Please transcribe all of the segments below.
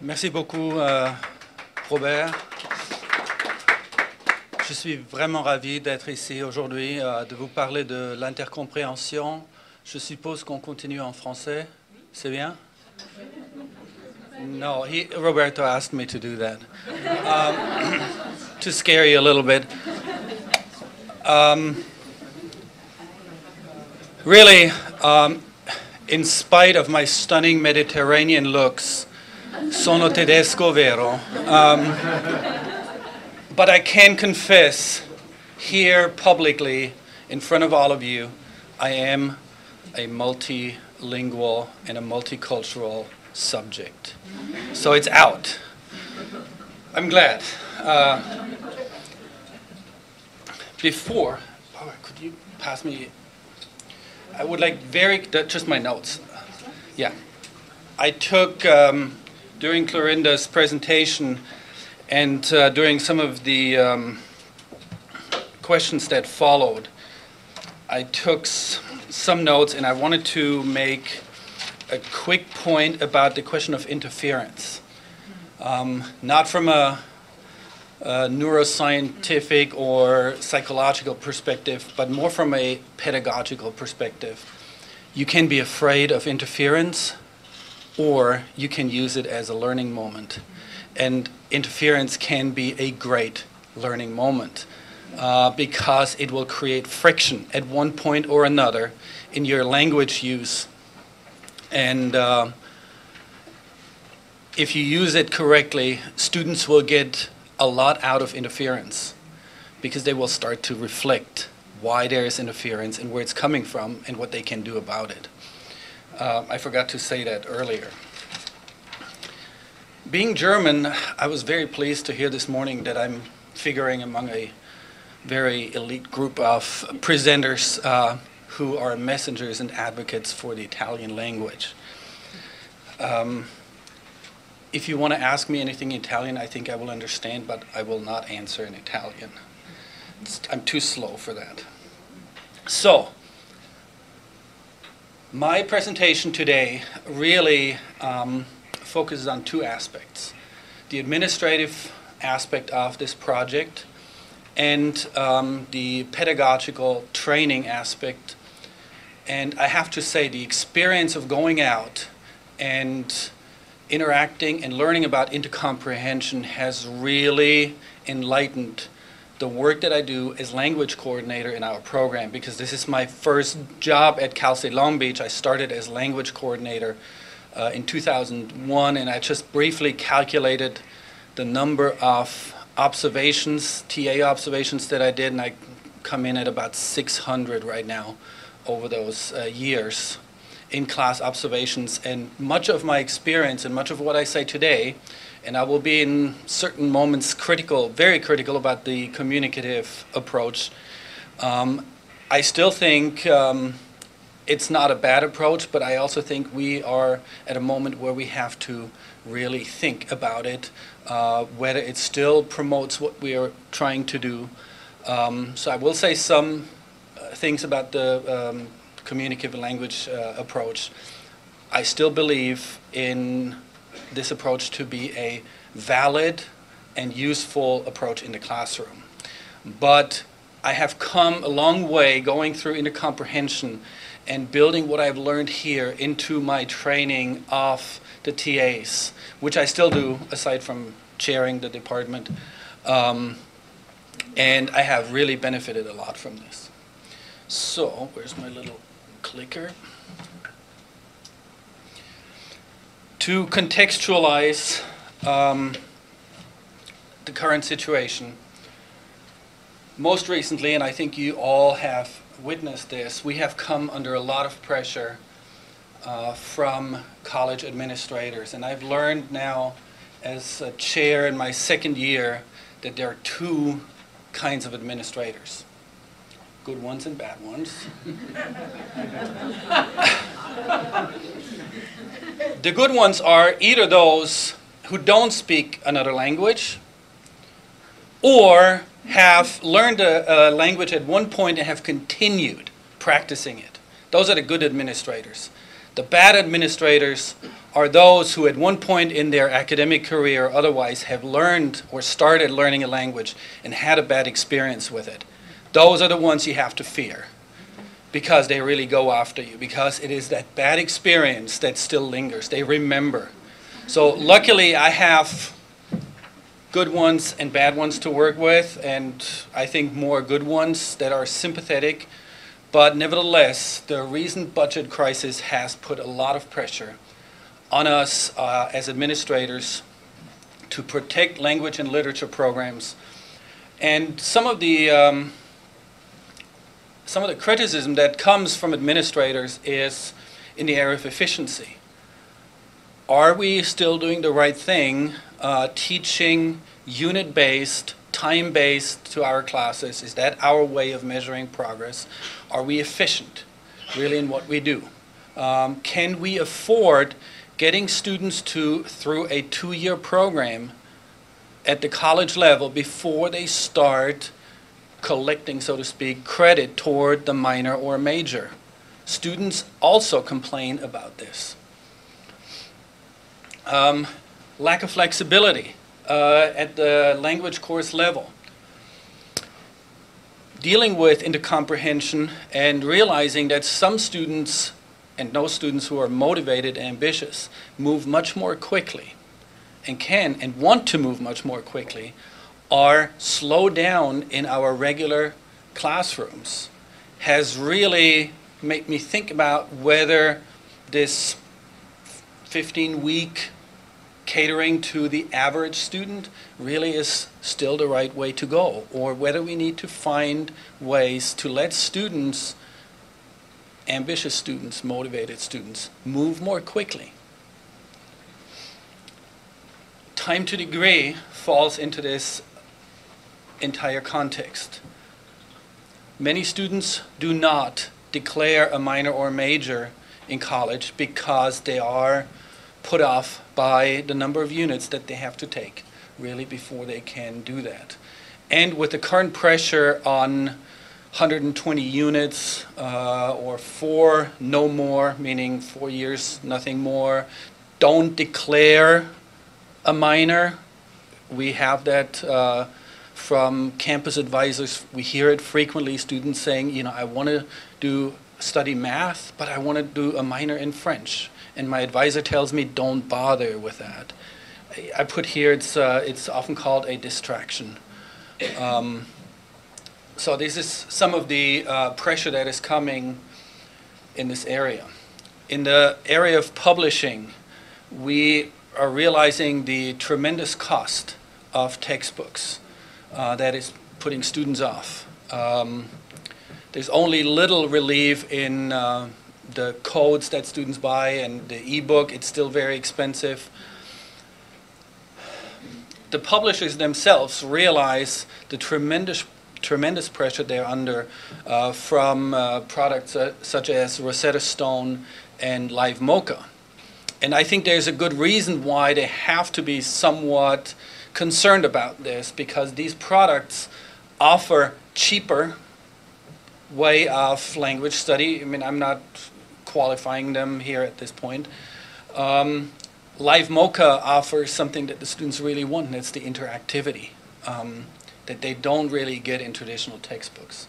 Merci beaucoup, Robert. Je suis vraiment ravi d'être ici aujourd'hui, de vous parler de l'intercompréhension. Je suppose qu'on continue en français. C'est bien? No, Roberto asked me to do that. To scare you a little bit. Really, in spite of my stunning Mediterranean looks, sono tedesco vero. But I can confess here publicly in front of all of you, I am a multilingual and a multicultural subject. So it's out. I'm glad. Before, could you pass me? I would like just my notes. Yeah. I took, during Clorinda's presentation and during some of the questions that followed, I took some notes and I wanted to make a quick point about the question of interference. Not from a neuroscientific or psychological perspective, but more from a pedagogical perspective. You can be afraid of interference, or you can use it as a learning moment. And interference can be a great learning moment because it will create friction at one point or another in your language use. And if you use it correctly, students will get a lot out of interference because they will start to reflect why there is interference and where it's coming from and what they can do about it. I forgot to say that earlier. Being German, I was very pleased to hear this morning that I'm figuring among a very elite group of presenters who are messengers and advocates for the Italian language. If you want to ask me anything in Italian, I think I will understand, but I will not answer in Italian. I'm too slow for that. So, my presentation today really focuses on two aspects. The administrative aspect of this project and the pedagogical training aspect. And I have to say the experience of going out and interacting and learning about intercomprehension has really enlightened the work that I do as language coordinator in our program, because this is my first job at Cal State Long Beach. I started as language coordinator in 2001, and I just briefly calculated the number of observations, TA observations that I did, and I come in at about 600 right now over those years in class observations. And much of my experience and much of what I say today, and I will be in certain moments critical, very critical about the communicative approach, I still think it's not a bad approach, but I also think we are at a moment where we have to really think about it, whether it still promotes what we are trying to do. So I will say some things about the communicative language approach. I still believe in this approach to be a valid and useful approach in the classroom. But I have come a long way going through intercomprehension and building what I've learned here into my training of the TAs, which I still do aside from chairing the department. And I have really benefited a lot from this. So, where's my little clicker? To contextualize the current situation, most recently, and I think you all have witnessed this, we have come under a lot of pressure from college administrators. And I've learned now as a chair in my second year that there are two kinds of administrators. Good ones and bad ones. The good ones are either those who don't speak another language or have learned a language at one point and have continued practicing it. Those are the good administrators. The bad administrators are those who at one point in their academic career or otherwise have learned or started learning a language and had a bad experience with it. Those are the ones you have to fear, because they really go after you, because it is that bad experience that still lingers. They remember. So luckily I have good ones and bad ones to work with, and I think more good ones that are sympathetic. But nevertheless, the recent budget crisis has put a lot of pressure on us as administrators to protect language and literature programs. And some of the criticism that comes from administrators is in the area of efficiency. Are we still doing the right thing, teaching unit-based, time-based to our classes? Is that our way of measuring progress? Are we efficient, really, in what we do? Can we afford getting students through a 2-year program at the college level before they start collecting, so to speak, credit toward the minor or major? Students also complain about this. Lack of flexibility at the language course level. Dealing with intercomprehension and realizing that some students, and those students who are motivated and ambitious, move much more quickly and can and want to move much more quickly, are slowed down in our regular classrooms, has really made me think about whether this 15-week catering to the average student really is still the right way to go, or whether we need to find ways to let students, ambitious students, motivated students, move more quickly. Time to degree falls into this entire context. Many students do not declare a minor or major in college because they are put off by the number of units that they have to take, really, before they can do that. And with the current pressure on 120 units or 4, no more, meaning 4 years, nothing more, don't declare a minor. We have that from campus advisors. We hear it frequently, students saying, you know, I want to study math, but I want to do a minor in French. And my advisor tells me, don't bother with that. I put here, it's often called a distraction. So this is some of the pressure that is coming in this area. In the area of publishing, we are realizing the tremendous cost of textbooks that is putting students off. There's only little relief in the codes that students buy and the e-book. It's still very expensive. The publishers themselves realize the tremendous pressure they're under from products such as Rosetta Stone and Live Mocha. And I think there's a good reason why they have to be somewhat concerned about this, because these products offer cheaper way of language study. I mean, I'm not qualifying them here at this point. Live Mocha offers something that the students really want, and that's the interactivity that they don't really get in traditional textbooks.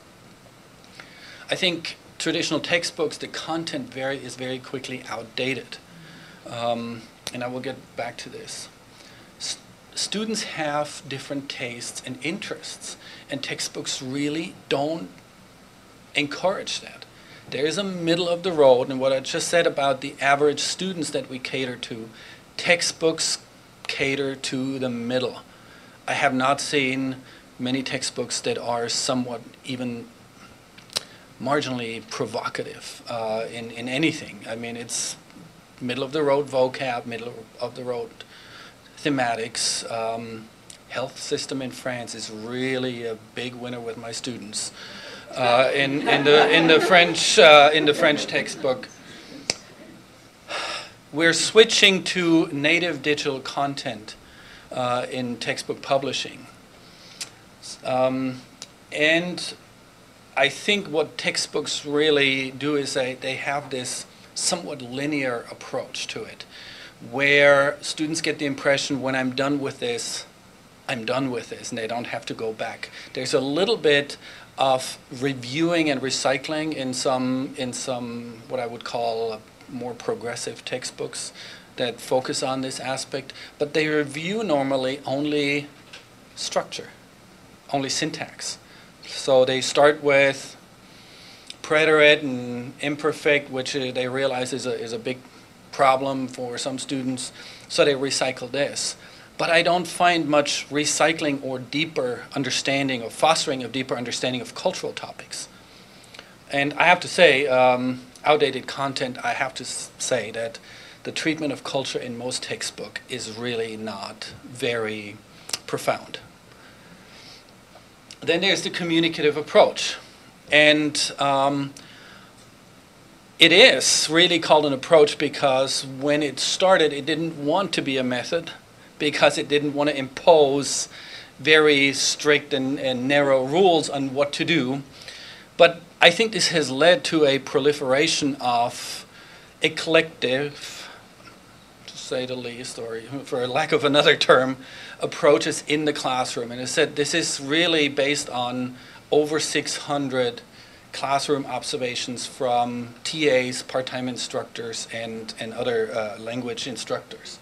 I think traditional textbooks, the content is very quickly outdated. And I will get back to this. Students have different tastes and interests, and textbooks really don't encourage that. There is a middle of the road, and what I just said about the average students that we cater to, textbooks cater to the middle. I have not seen many textbooks that are somewhat even marginally provocative in anything. I mean, it's middle of the road vocab, middle of the road thematics. Health system in France is really a big winner with my students. In the French textbook, we're switching to native digital content in textbook publishing, and I think what textbooks really do is they have this somewhat linear approach to it, where students get the impression when I'm done with this, I'm done with this, and they don't have to go back. There's a little bit of reviewing and recycling in some what I would call more progressive textbooks that focus on this aspect, but they review normally only structure, only syntax. So they start with preterite and imperfect, which they realize is a big problem for some students, so they recycle this. But I don't find much recycling or deeper understanding or fostering of deeper understanding of cultural topics. And I have to say, outdated content, I have to say that the treatment of culture in most textbook is really not very profound. Then there's the communicative approach. And it is really called an approach because when it started, it didn't want to be a method, because it didn't want to impose very strict and narrow rules on what to do. But I think this has led to a proliferation of eclectic, to say the least, or for lack of another term, approaches in the classroom. And I said this is really based on over 600 classroom observations from TAs, part-time instructors, and other language instructors.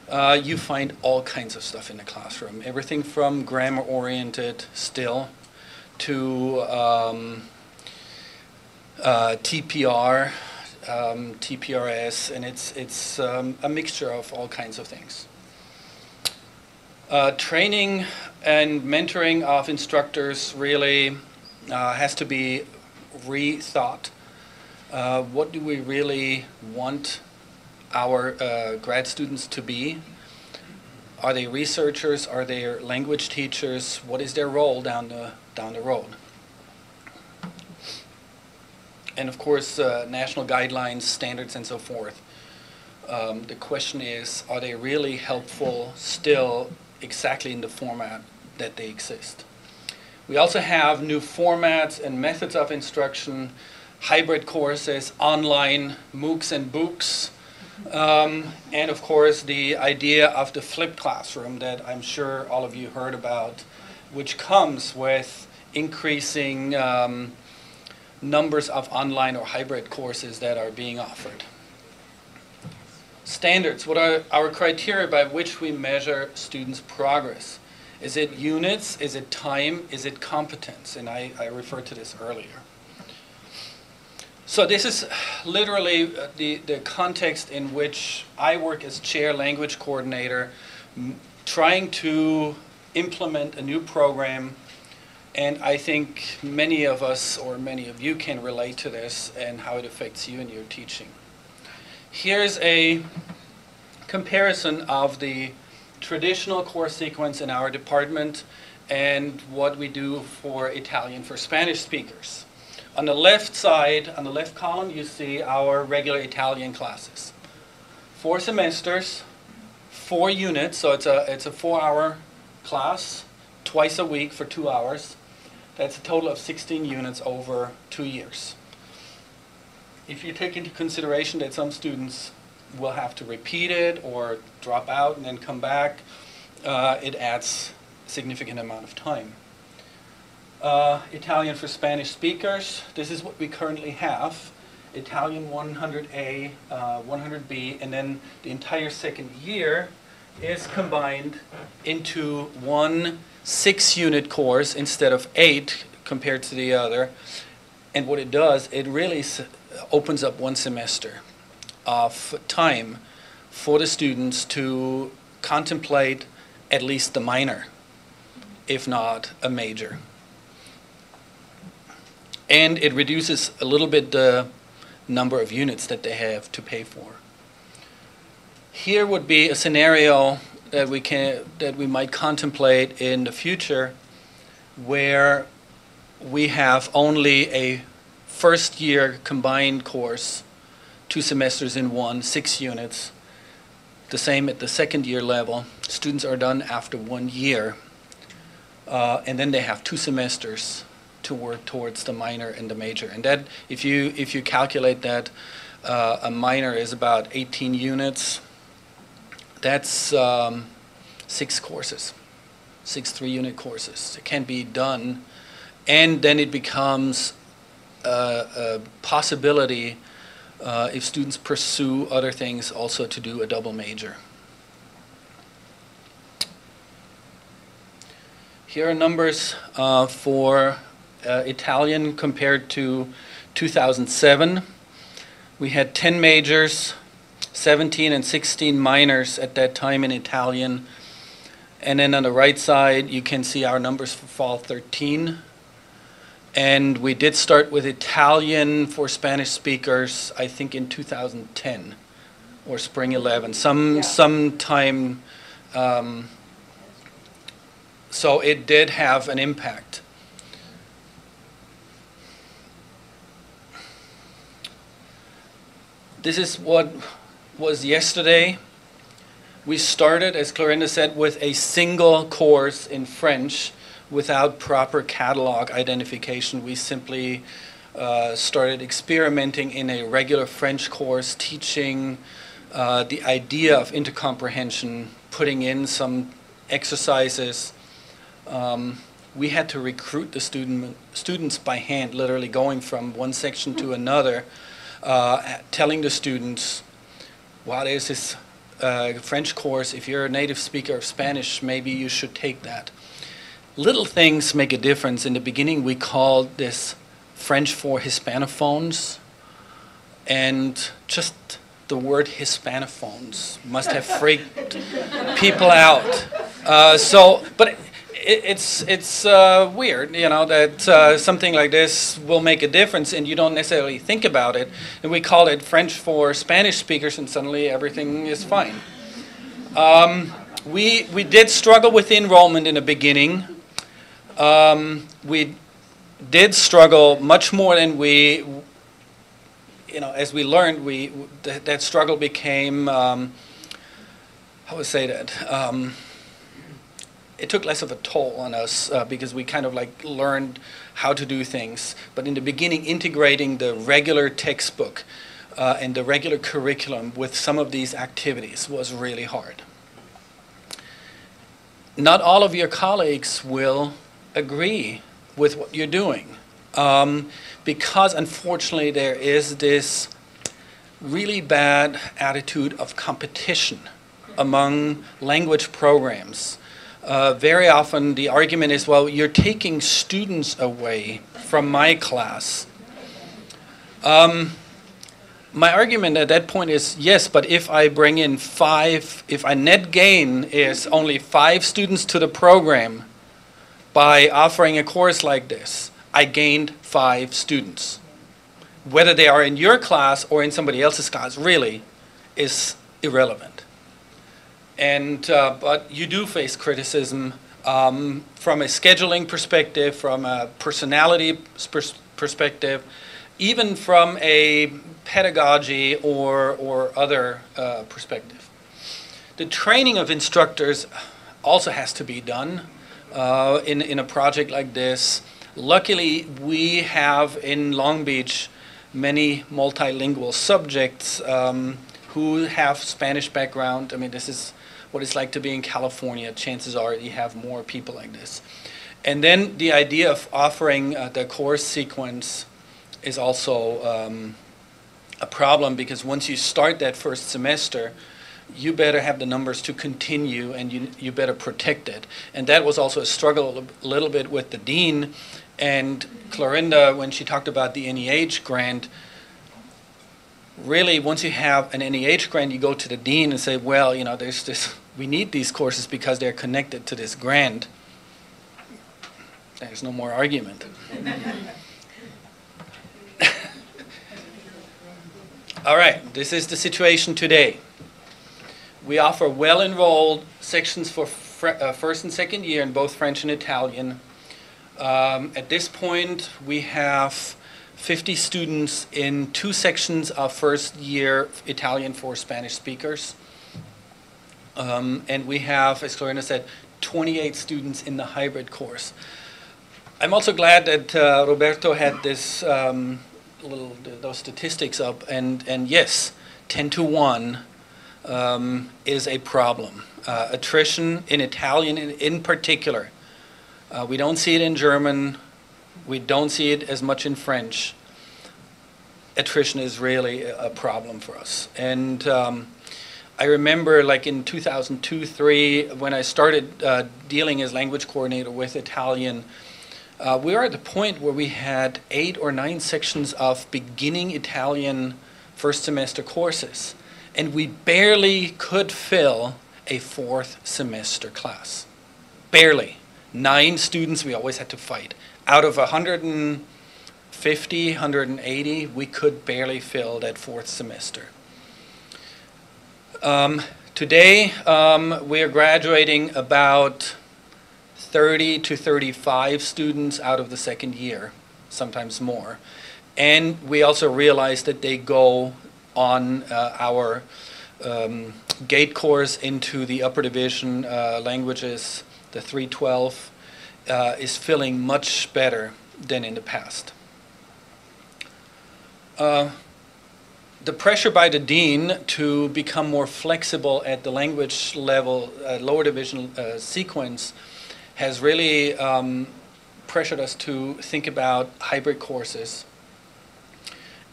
You find all kinds of stuff in the classroom, everything from grammar-oriented still to TPR, TPRS, and it's a mixture of all kinds of things. Training and mentoring of instructors really has to be rethought. What do we really want our grad students to be? Are they researchers? Are they language teachers? What is their role down the road? And of course, national guidelines, standards, and so forth. The question is, are they really helpful still exactly in the format that they exist? We also have new formats and methods of instruction, hybrid courses, online MOOCs and books, and of course the idea of the flipped classroom that I'm sure all of you heard about, which comes with increasing numbers of online or hybrid courses that are being offered. Standards, what are our criteria by which we measure students' progress? Is it units? Is it time? Is it competence? And I referred to this earlier. So this is literally the context in which I work as chair language coordinator, trying to implement a new program. And I think many of us or many of you can relate to this and how it affects you in your teaching. Here's a comparison of the traditional course sequence in our department and what we do for Italian for Spanish speakers. On the left side, on the left column, you see our regular Italian classes. 4 semesters, 4 units, so it's a 4-hour class, twice a week for 2 hours. That's a total of 16 units over 2 years. If you take into consideration that some students will have to repeat it or drop out and then come back, it adds a significant amount of time. Italian for Spanish speakers, this is what we currently have. Italian 100A, 100B, and then the entire second year is combined into one 6-unit course instead of 8 compared to the other. And what it does, it really opens up one semester of time for the students to contemplate at least the minor, if not a major. And it reduces a little bit the number of units that they have to pay for. Here would be a scenario that we might contemplate in the future where we have only a first year combined course, 2 semesters in one, 6 units. The same at the second year level. Students are done after 1 year, and then they have 2 semesters to work towards the minor and the major. And that, if you calculate that, A minor is about 18 units. That's 6 courses, 6 3-unit courses. It can be done, and then it becomes a possibility if students pursue other things also to do a double major. Here are numbers for Italian compared to 2007. We had 10 majors, 17 and 16 minors at that time in Italian. And then on the right side, you can see our numbers for fall 13. And we did start with Italian for Spanish speakers, I think in 2010 or spring 11, sometime. So it did have an impact. This is what was yesterday. We started, as Clorinda said, with a single course in French without proper catalog identification. We simply started experimenting in a regular French course, teaching the idea of intercomprehension, putting in some exercises. We had to recruit the students by hand, literally going from one section to another, telling the students, wow, there's this French course. If you're a native speaker of Spanish, maybe you should take that. Little things make a difference. In the beginning, we called this French for Hispanophones, and just the word Hispanophones must have freaked people out. But it's weird, you know, that something like this will make a difference, and you don't necessarily think about it. And we called it French for Spanish speakers, and suddenly everything is fine. We did struggle with enrollment in the beginning. We did struggle much more than we, you know, as we learned, that struggle became, how would I say that? It took less of a toll on us because we kind of like learned how to do things. But in the beginning, integrating the regular textbook and the regular curriculum with some of these activities was really hard. Not all of your colleagues will agree with what you're doing because unfortunately there is this really bad attitude of competition among language programs. Very often the argument is, well, you're taking students away from my class. My argument at that point is, yes, but if I bring in 5, if I net gain is only 5 students to the program by offering a course like this, I gained 5 students. Whether they are in your class or in somebody else's class really is irrelevant. And but you do face criticism from a scheduling perspective, from a personality perspective, even from a pedagogy or other perspective. The training of instructors also has to be done in a project like this. Luckily, we have in Long Beach many multilingual subjects who have Spanish background. I mean, this is what it's like to be in California. Chances are you have more people like this. And then the idea of offering the course sequence is also a problem, because once you start that first semester, you better have the numbers to continue, and you better protect it. And that was also a struggle a little bit with the dean. And Clorinda, when she talked about the NEH grant, really, once you have an NEH grant, you go to the dean and say, well, you know, there's this, we need these courses because they're connected to this grant. There's no more argument. All right, this is the situation today. We offer well-enrolled sections for first and second year in both French and Italian. At this point, we have 50 students in 2 sections of first year Italian for Spanish speakers. And we have, as Clorinda said, 28 students in the hybrid course. I'm also glad that Roberto had this those statistics up, and yes, 10 to 1 is a problem. Attrition in Italian in particular. We don't see it in German. We don't see it as much in French. Attrition is really a problem for us. And I remember like in 2002-03, when I started dealing as language coordinator with Italian, we were at the point where we had 8 or 9 sections of beginning Italian first semester courses, and we barely could fill a 4th semester class. Barely. 9 students we always had to fight. Out of 150, 180, we could barely fill that 4th semester. Today, we are graduating about 30 to 35 students out of the 2nd year, sometimes more. And we also realize that they go on our GATE course into the upper division languages. The 312 is filling much better than in the past. The pressure by the dean to become more flexible at the language level, lower division sequence, has really pressured us to think about hybrid courses.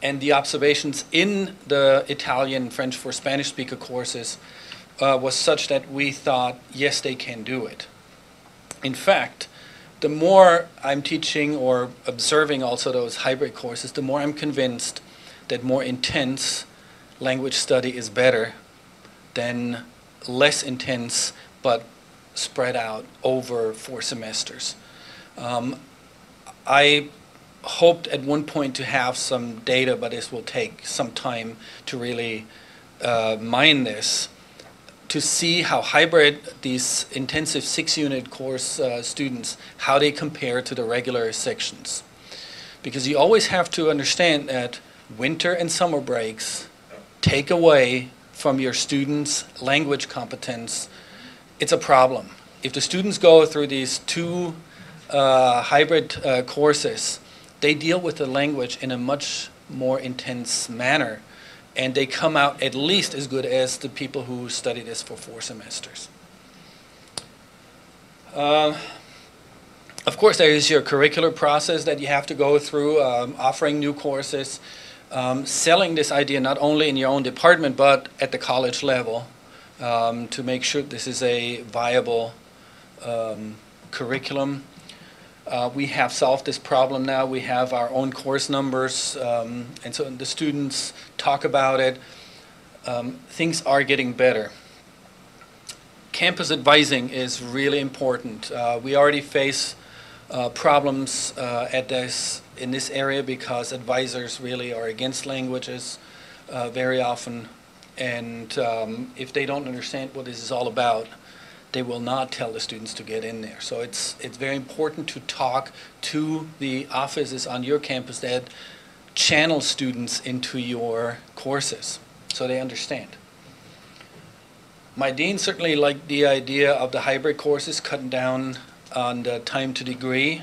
And the observations in the Italian, French for Spanish speaker courses was such that we thought, yes, they can do it. In fact, the more I'm teaching or observing also those hybrid courses, the more I'm convinced that more intense language study is better than less intense but spread out over 4 semesters. I hoped at one point to have some data, but this will take some time to really mine this, to see how hybrid, these intensive 6-unit course students, how they compare to the regular sections. Because you always have to understand that winter and summer breaks take away from your students' language competence. It's a problem. If the students go through these 2 hybrid courses, they deal with the language in a much more intense manner, and they come out at least as good as the people who study this for 4 semesters. Of course, there is your curricular process that you have to go through, offering new courses, selling this idea not only in your own department but at the college level, to make sure this is a viable curriculum. We have solved this problem now. We have our own course numbers, and so the students talk about it. Things are getting better. Campus advising is really important. We already face problems in this area because advisors really are against languages very often, and if they don't understand what this is all about, they will not tell the students to get in there. So it's very important to talk to the offices on your campus that channel students into your courses so they understand. My dean certainly liked the idea of the hybrid courses, cutting down on the time to degree.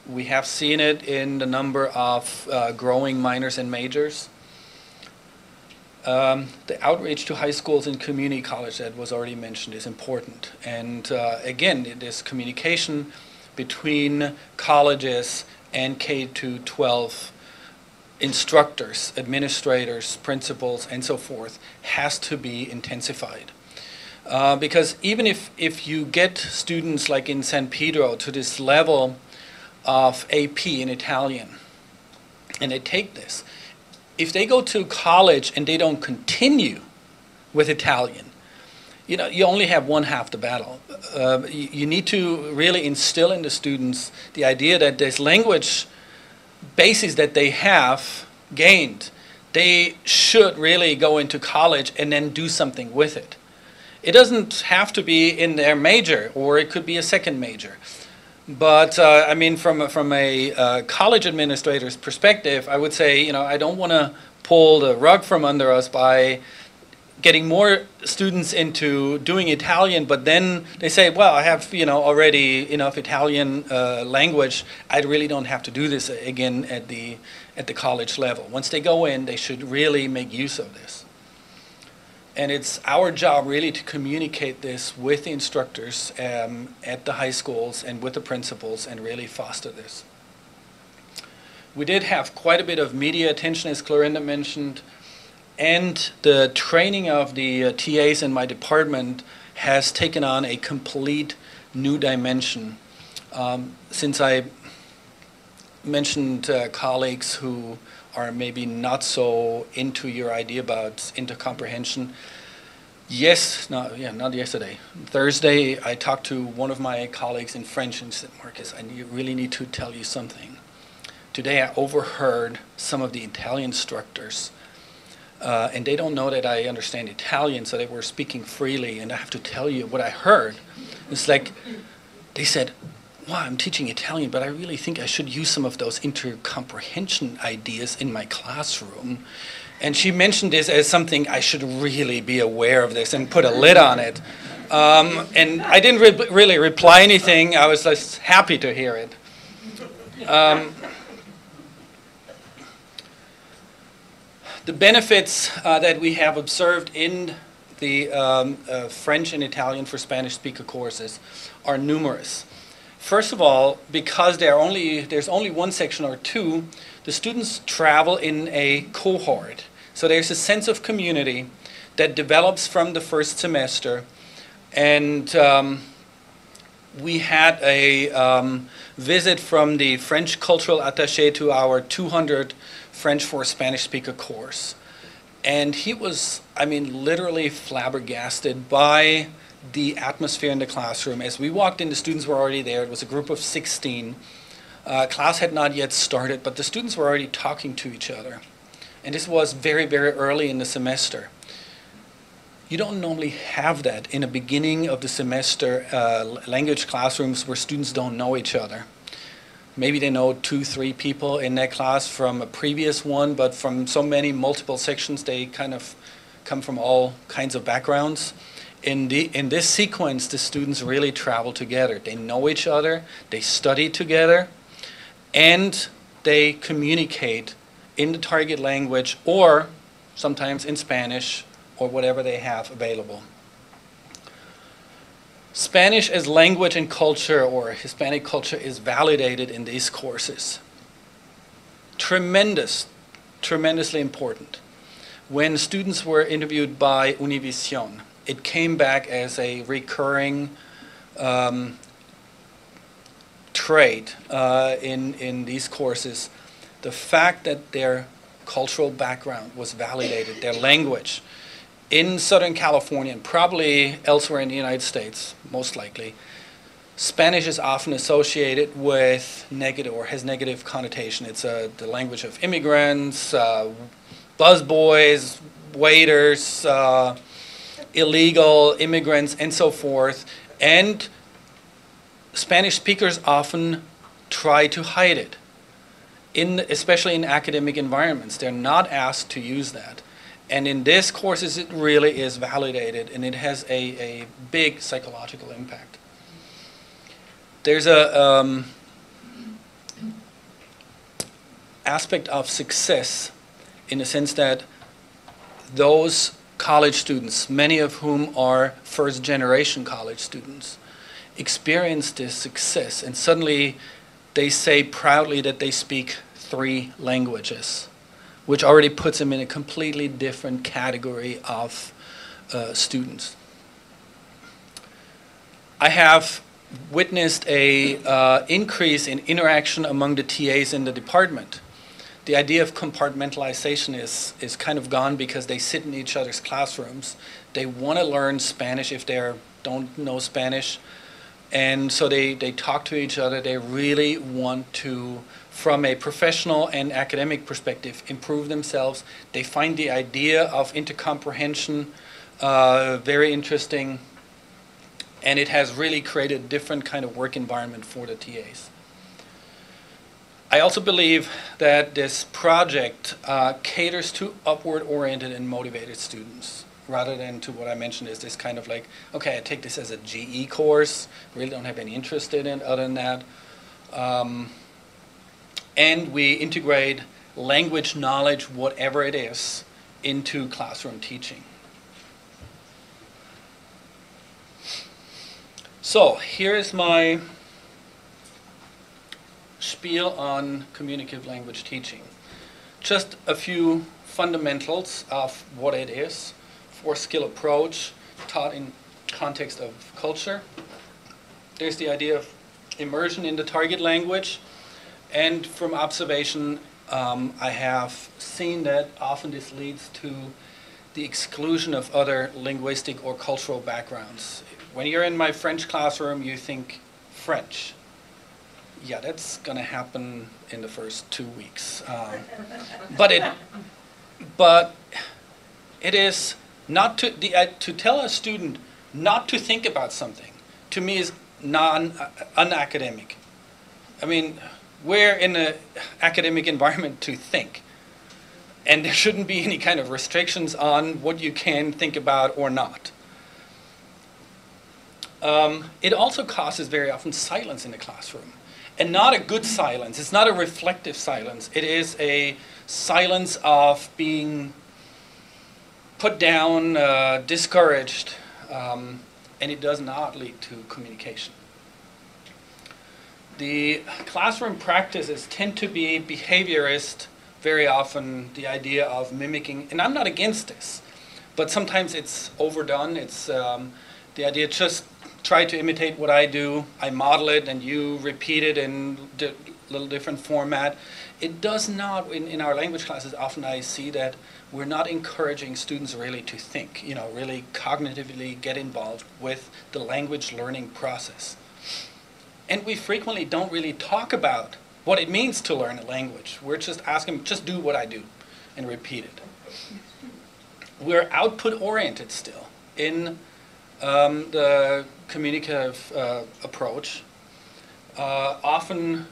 We have seen it in the number of growing minors and majors. The outreach to high schools and community college that was already mentioned is important. And again, this communication between colleges and K-12 instructors, administrators, principals, and so forth has to be intensified. Because even if you get students like in San Pedro to this level of AP in Italian, and they take this, if they go to college and they don't continue with Italian, you know, you only have one half the battle. You need to really instill in the students the idea that this language basis that they have gained, they should really go into college and then do something with it. It doesn't have to be in their major, or it could be a second major. But I mean, from a college administrator's perspective, I would say, you know, I don't want to pull the rug from under us by getting more students into doing Italian, but then they say, well, I have already enough Italian language. I really don't have to do this again at the college level. Once they go in, they should really make use of this. And it's our job really to communicate this with the instructors at the high schools and with the principals and really foster this. We did have quite a bit of media attention, as Clorinda mentioned, and the training of the TAs in my department has taken on a complete new dimension. Since I mentioned colleagues who are maybe not so into your idea about intercomprehension, not yesterday. Thursday, I talked to one of my colleagues in French and said, Markus, I really need to tell you something. Today I overheard some of the Italian instructors, and they don't know that I understand Italian, so they were speaking freely, and I have to tell you what I heard. It's like, they said, wow, I'm teaching Italian, but I really think I should use some of those intercomprehension ideas in my classroom. And she mentioned this as something I should really be aware of this and put a lid on it. And I didn't really reply anything. I was just happy to hear it. The benefits that we have observed in the French and Italian for Spanish speaker courses are numerous. First of all, because there's only one section or two, the students travel in a cohort. So there's a sense of community that develops from the first semester. And we had a visit from the French cultural attaché to our 200 French for Spanish speaker course. And he was, literally flabbergasted by the atmosphere in the classroom. As we walked in, the students were already there. It was a group of 16. Class had not yet started, but the students were already talking to each other. And this was very, very early in the semester. You don't normally have that in the beginning of the semester, language classrooms where students don't know each other. Maybe they know 2, 3 people in that class from a previous one, but from so many multiple sections, they kind of come from all kinds of backgrounds. In this sequence, the students really travel together. They know each other, they study together, and they communicate in the target language or sometimes in Spanish or whatever they have available. Spanish as language and culture, or Hispanic culture, is validated in these courses. Tremendously important. When students were interviewed by Univision, it came back as a recurring trait in these courses. The fact that their cultural background was validated, their language. In Southern California, and probably elsewhere in the United States, most likely, Spanish is often associated with negative or has negative connotation. It's the language of immigrants, busboys, waiters, illegal immigrants, and so forth. And Spanish speakers often try to hide it, especially in academic environments. They're not asked to use that. And in this courses, it really is validated, and it has a big psychological impact. There's a aspect of success in the sense that those college students, many of whom are first-generation college students, experience this success, and suddenly they say proudly that they speak 3 languages, which already puts them in a completely different category of students. I have witnessed a increase in interaction among the TAs in the department. The idea of compartmentalization is kind of gone because they sit in each other's classrooms. They want to learn Spanish if they don't know Spanish, and so they talk to each other. They really want to, from a professional and academic perspective, improve themselves. They find the idea of intercomprehension very interesting, and it has really created a different kind of work environment for the TAs. I also believe that this project caters to upward-oriented and motivated students. rather than to what I mentioned is this kind of like, okay, I take this as a GE course, really don't have any interest in it other than that. And we integrate language knowledge, whatever it is, into classroom teaching. So here's my spiel on communicative language teaching. Just a few fundamentals of what it is. 4-skill approach taught in context of culture. There's the idea of immersion in the target language. And from observation, I have seen that often this leads to the exclusion of other linguistic or cultural backgrounds. When you're in my French classroom, you think French. Yeah, that's going to happen in the first 2 weeks. But it is not to tell a student not to think about something, to me is unacademic. I mean, we're in an academic environment to think. And there shouldn't be any kind of restrictions on what you can think about or not. It also causes very often silence in the classroom. And not a good silence. It's not a reflective silence. It is a silence of being put down, discouraged, and it does not lead to communication. The classroom practices tend to be behaviorist, very often the idea of mimicking, and I'm not against this, but sometimes it's overdone. It's the idea just try to imitate what I do, I model it, and you repeat it in a little different format. It does not, in our language classes, often I see that we're not encouraging students really to think, really cognitively get involved with the language learning process. And we frequently don't really talk about what it means to learn a language. We're just asking, just do what I do and repeat it. We're output-oriented still in the communicative approach. Often,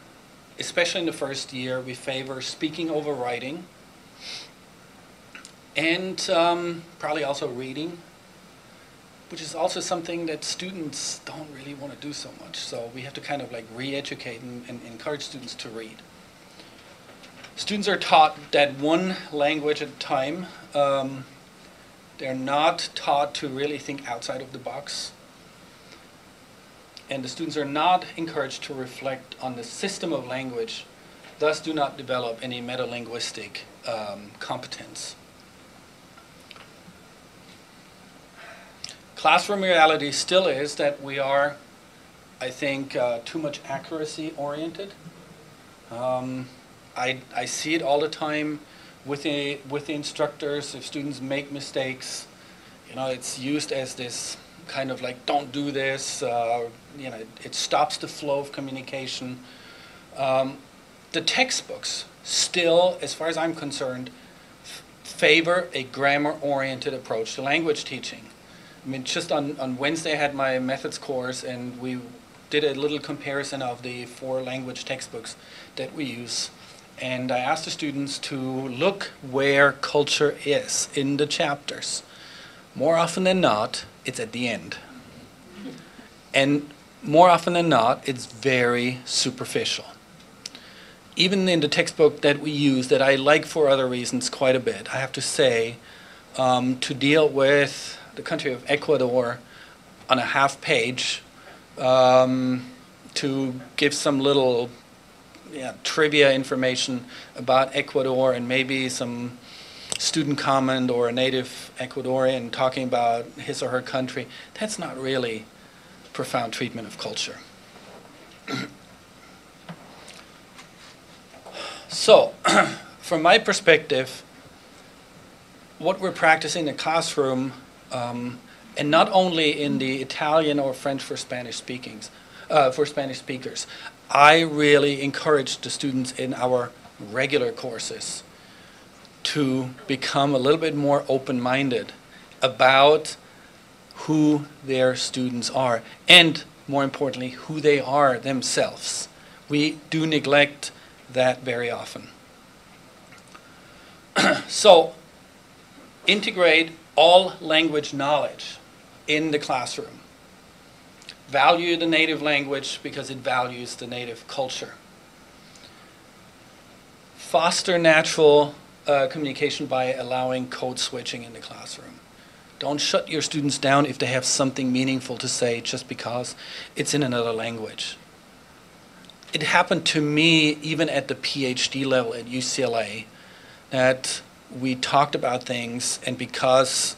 especially in the first year, we favor speaking over writing, and probably also reading, which is also something that students don't really want to do so much. So we have to kind of like re-educate and encourage students to read. Students are taught that one language at a time. They're not taught to really think outside of the box. And the students are not encouraged to reflect on the system of language, thus do not develop any metalinguistic competence. Classroom reality still is that we are, I think, too much accuracy oriented. I see it all the time with the instructors. If students make mistakes, it's used as this kind of like, don't do this, it stops the flow of communication. The textbooks still, as far as I'm concerned, favor a grammar-oriented approach to language teaching. I mean, just on Wednesday I had my methods course, and we did a little comparison of the 4 language textbooks that we use. And I asked the students to look where culture is in the chapters. More often than not, it's at the end. And more often than not, it's very superficial. Even in the textbook that we use, that I like for other reasons quite a bit, I have to say, to deal with the country of Ecuador on a half page, to give some little trivia information about Ecuador and maybe some student comment or a native Ecuadorian talking about his or her country, that's not really profound treatment of culture. So, from my perspective, what we're practicing in the classroom, and not only in the Italian or French for Spanish speakers, I really encourage the students in our regular courses to become a little bit more open-minded about who their students are, and more importantly, who they are themselves. We do neglect that very often. So, integrate all language knowledge in the classroom. Value the native language because it values the native culture. Foster natural communication by allowing code switching in the classroom. Don't shut your students down if they have something meaningful to say just because it's in another language. It happened to me even at the PhD level at UCLA that we talked about things, and because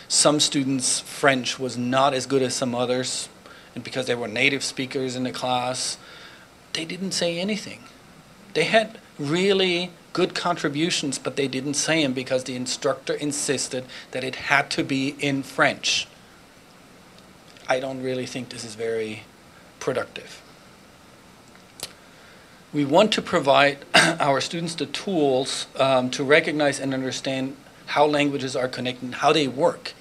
some students' French was not as good as some others, and because there were native speakers in the class, they didn't say anything. They had really good contributions, but they didn't say them because the instructor insisted that it had to be in French. I don't really think this is very productive. We want to provide our students the tools to recognize and understand how languages are connected, how they work.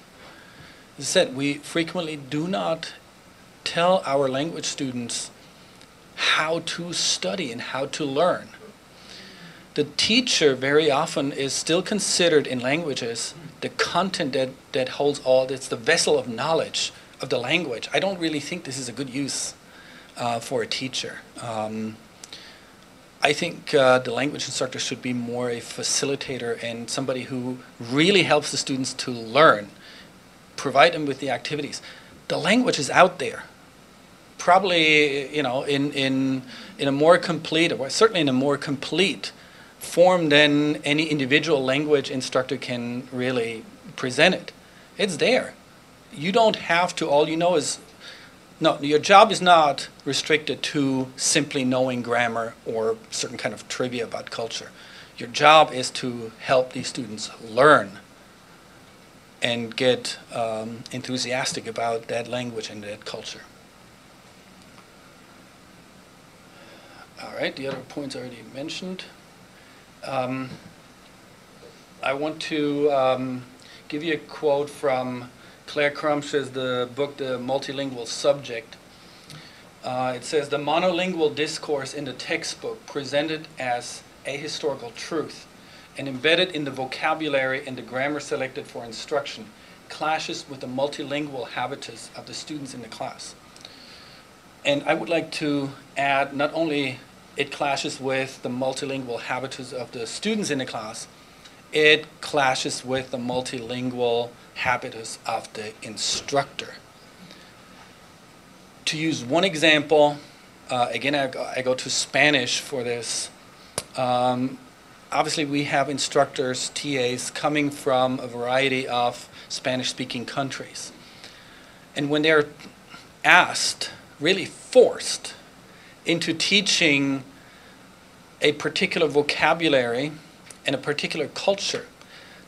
As I said, we frequently do not tell our language students how to study and how to learn. The teacher very often is still considered in languages the content that holds all, it's the vessel of knowledge of the language. I don't really think this is a good use for a teacher. I think the language instructor should be more a facilitator and somebody who really helps the students to learn, provide them with the activities. The language is out there. Probably, you know, in a more complete, or certainly in a more complete form than any individual language instructor can really present it. It's there. You don't have to, all you know is, no, your job is not restricted to simply knowing grammar or certain kind of trivia about culture. Your job is to help these students learn and get enthusiastic about that language and that culture. All right, the other points already mentioned. I want to give you a quote from Claire Crumpsh's the book, The Multilingual Subject. It says, "The monolingual discourse in the textbook presented as ahistorical truth and embedded in the vocabulary and the grammar selected for instruction clashes with the multilingual habitus of the students in the class." And I would like to add, not only it clashes with the multilingual habitus of the students in the class, it clashes with the multilingual habitus of the instructor. To use one example, again, I go to Spanish for this. Obviously, we have instructors, TAs, coming from a variety of Spanish-speaking countries. And when they're asked, really forced, into teaching a particular vocabulary and a particular culture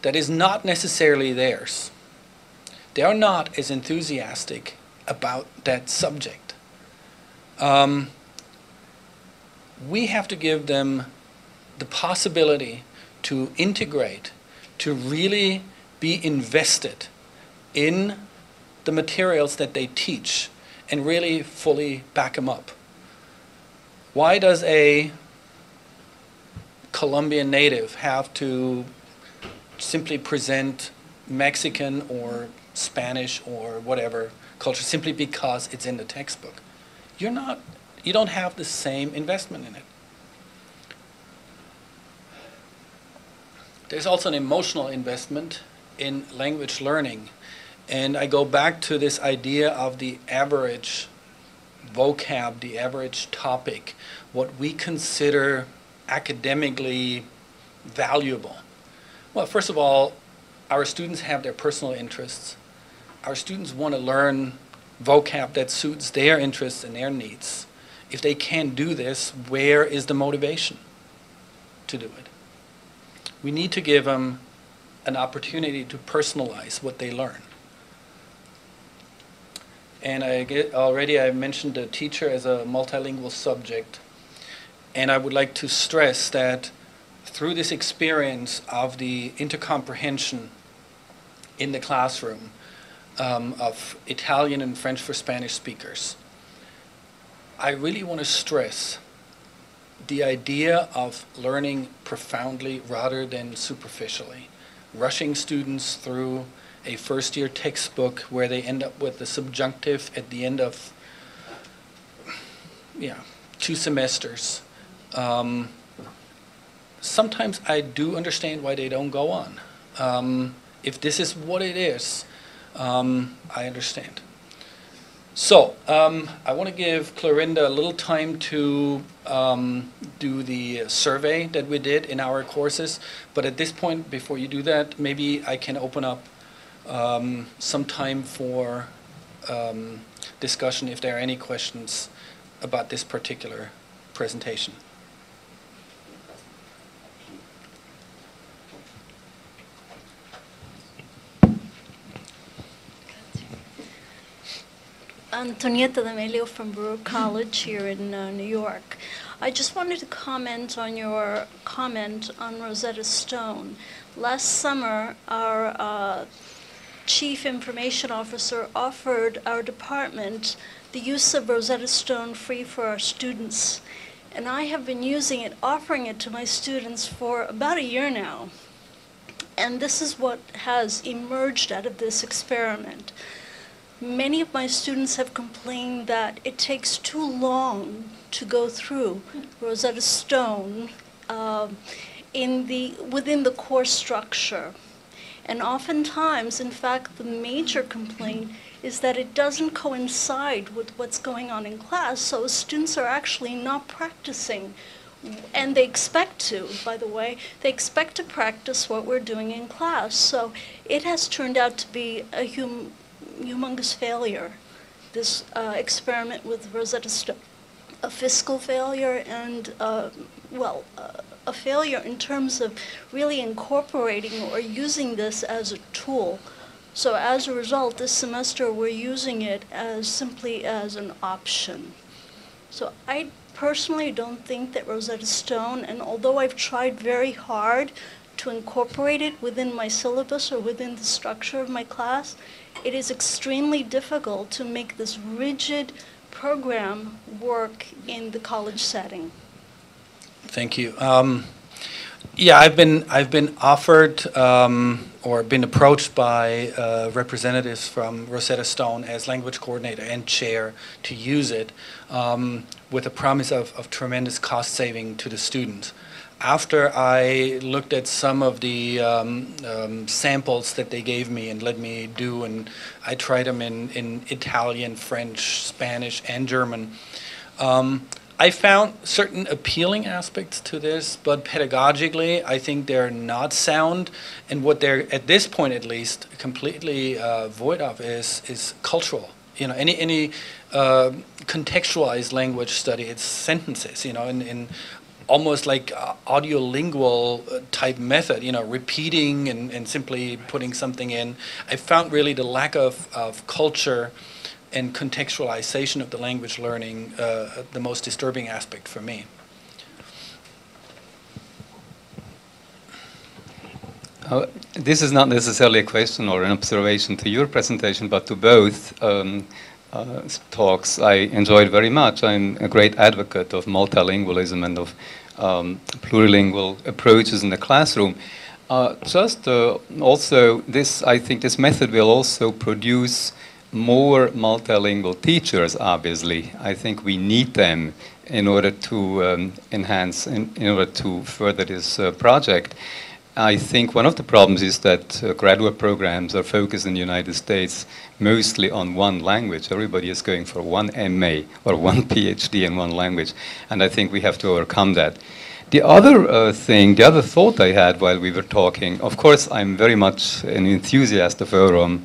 that is not necessarily theirs, they are not as enthusiastic about that subject. We have to give them the possibility to integrate, to really be invested in the materials that they teach and really fully back them up. Why does a Colombian native have to simply present Mexican or Spanish or whatever culture simply because it's in the textbook? You don't have the same investment in it. There's also an emotional investment in language learning. And I go back to this idea of the average vocab, the average topic, what we consider academically valuable. Well, first of all, our students have their personal interests. Our students want to learn vocab that suits their interests and their needs. If they can't do this, where is the motivation to do it? We need to give them an opportunity to personalize what they learn. And I mentioned the teacher as a multilingual subject. And I would like to stress that through this experience of the intercomprehension in the classroom of Italian and French for Spanish speakers, I really want to stress the idea of learning profoundly rather than superficially, rushing students through a first-year textbook where they end up with the subjunctive at the end of 2 semesters. Sometimes I do understand why they don't go on. If this is what it is, I understand. So, I want to give Clorinda a little time to do the survey that we did in our courses, but at this point, before you do that, maybe I can open up some time for discussion if there are any questions about this particular presentation. Antonietta D'Amelio from Brewer College here in New York. I just wanted to comment on your comment on Rosetta Stone. Last summer, our Chief Information Officer offered our department the use of Rosetta Stone free for our students. And I have been using it, offering it to my students for about a year now. And this is what has emerged out of this experiment. Many of my students have complained that it takes too long to go through Rosetta Stone within the course structure. And oftentimes, in fact, the major complaint is that it doesn't coincide with what's going on in class, so students are actually not practicing. And they expect to, by the way, they expect to practice what we're doing in class. So it has turned out to be a humongous failure, this experiment with Rosetta Stone. A fiscal failure and, a failure in terms of really incorporating or using this as a tool. So as a result, this semester we're using it simply as an option. So I personally don't think that Rosetta Stone, and although I've tried very hard to incorporate it within my syllabus or within the structure of my class, it is extremely difficult to make this rigid program work in the college setting. Thank you. I've been offered or been approached by representatives from Rosetta Stone as language coordinator and chair to use it with a promise of tremendous cost saving to the students. After I looked at some of the samples that they gave me and let me do, and I tried them in Italian, French, Spanish, and German, I found certain appealing aspects to this, but pedagogically, I think they're not sound. And what they're, at this point at least, completely void of is cultural. Any contextualized language study, it's sentences, in almost like audiolingual type method, repeating and simply putting something in. I found really the lack of culture and contextualization of the language learning the most disturbing aspect for me. This is not necessarily a question or an observation to your presentation, but to both talks. I enjoyed very much. I'm a great advocate of multilingualism and of plurilingual approaches in the classroom. Also, I think this method will also produce more multilingual teachers, obviously. I think we need them in order to enhance, in order to further this project. I think one of the problems is that graduate programs are focused in the United States mostly on one language. Everybody is going for one MA or one PhD in one language, and I think we have to overcome that. The other the other thought I had while we were talking, of course, I'm very much an enthusiast of Eurom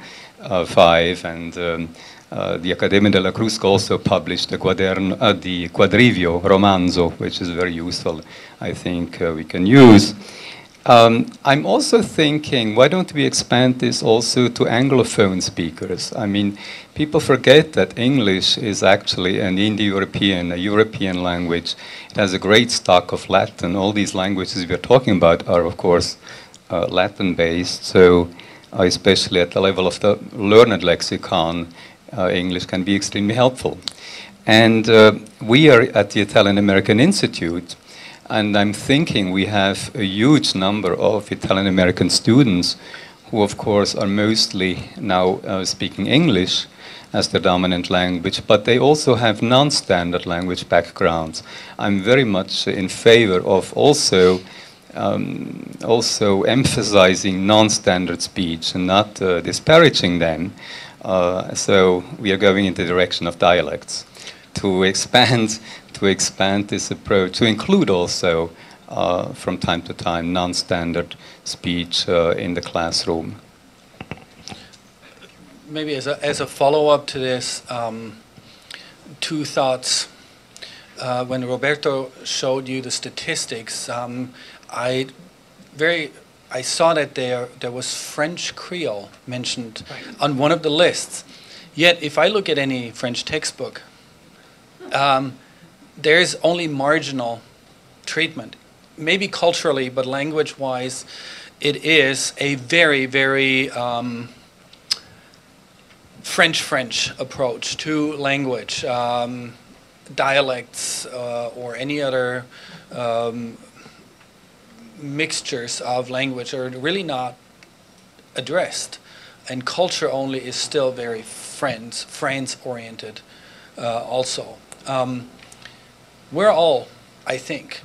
5, and the Accademia della Crusca also published the Quadrivio Romanzo, which is very useful. I think we can use. I'm also thinking, why don't we expand this also to Anglophone speakers? I mean, people forget that English is actually an Indo-European, a European language. It has a great stock of Latin. All these languages we're talking about are, of course, Latin-based. So especially at the level of the learned lexicon, English can be extremely helpful. And we are at the Italian American Institute, and I'm thinking we have a huge number of Italian American students who of course are mostly now speaking English as the dominant language, but they also have non-standard language backgrounds. I'm very much in favor of also emphasizing non-standard speech and not disparaging them. So we are going in the direction of dialects to expand this approach, to include also from time to time non-standard speech in the classroom. Maybe as a follow-up to this, two thoughts. When Roberto showed you the statistics, I saw that there was French Creole mentioned on one of the lists. Yet, if I look at any French textbook, there's only marginal treatment. Maybe culturally, but language-wise, it is a very, very French approach to language. Dialects or any other mixtures of language are really not addressed, and culture only is still very France-oriented also. We're all, I think,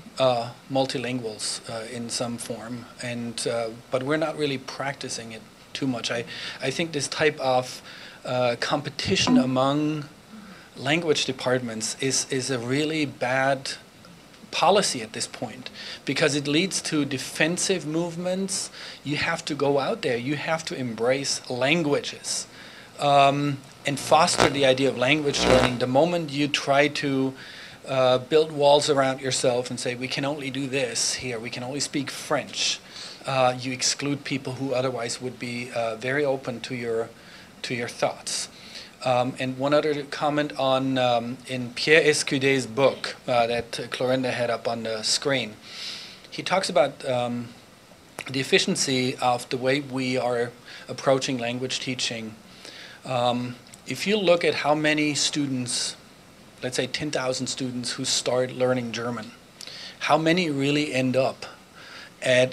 multilinguals in some form, and but we're not really practicing it too much. I think this type of competition among language departments is a really bad policy at this point, because it leads to defensive movements. You have to go out there, you have to embrace languages and foster the idea of language learning. The moment you try to build walls around yourself and say, we can only do this here, we can only speak French, you exclude people who otherwise would be very open to your thoughts. And one other comment on in Pierre Escudet's book that Clorinda had up on the screen. He talks about the efficiency of the way we are approaching language teaching. If you look at how many students, let's say 10,000 students who start learning German, how many really end up at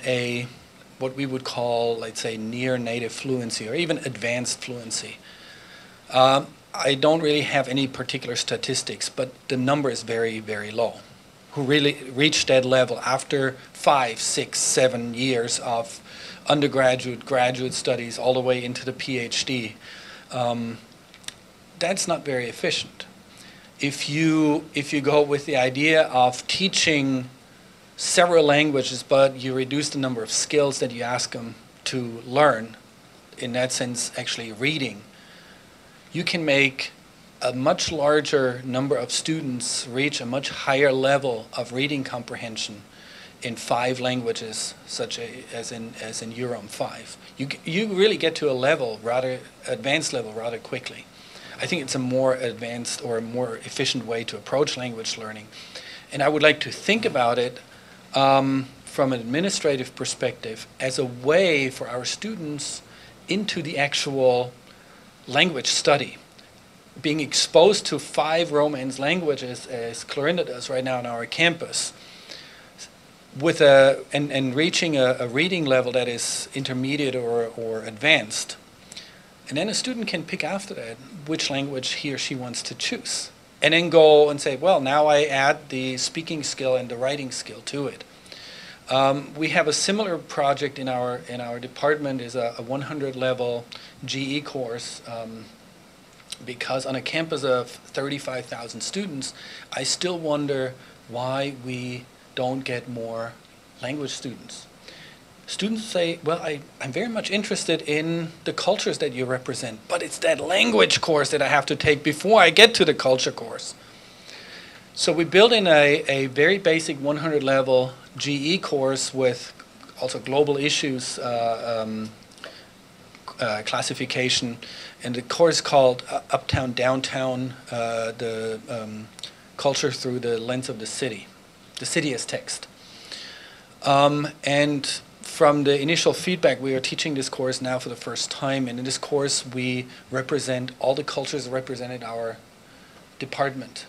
what we would call, let's say, near native fluency or even advanced fluency. I don't really have any particular statistics, but the number is very, very low, who really reach that level after 5, 6, 7 years of undergraduate, graduate studies, all the way into the PhD. That's not very efficient. If you go with the idea of teaching several languages, but you reduce the number of skills that you ask them to learn, in that sense, actually reading, you can make a much larger number of students reach a much higher level of reading comprehension in 5 languages, such as in EUROM 5. You really get to a level, rather advanced level, rather quickly. I think it's a more advanced or a more efficient way to approach language learning. And I would like to think about it from an administrative perspective as a way for our students into the actual language study. Being exposed to 5 Romance languages, as Clorinda does right now on our campus, with and reaching a reading level that is intermediate or advanced. And then a student can pick after that which language he or she wants to choose. And then go and say, well, now I add the speaking skill and the writing skill to it. We have a similar project in our department, is a 100 level GE course, because on a campus of 35,000 students, I still wonder why we don't get more language students. Students say, well, I'm very much interested in the cultures that you represent, but it's that language course that I have to take before I get to the culture course. So we built in a very basic 100 level GE course with also global issues classification, and the course called Uptown, Downtown, the culture through the lens of the city as text. And from the initial feedback, we are teaching this course now for the first time, and in this course we represent all the cultures represented in our department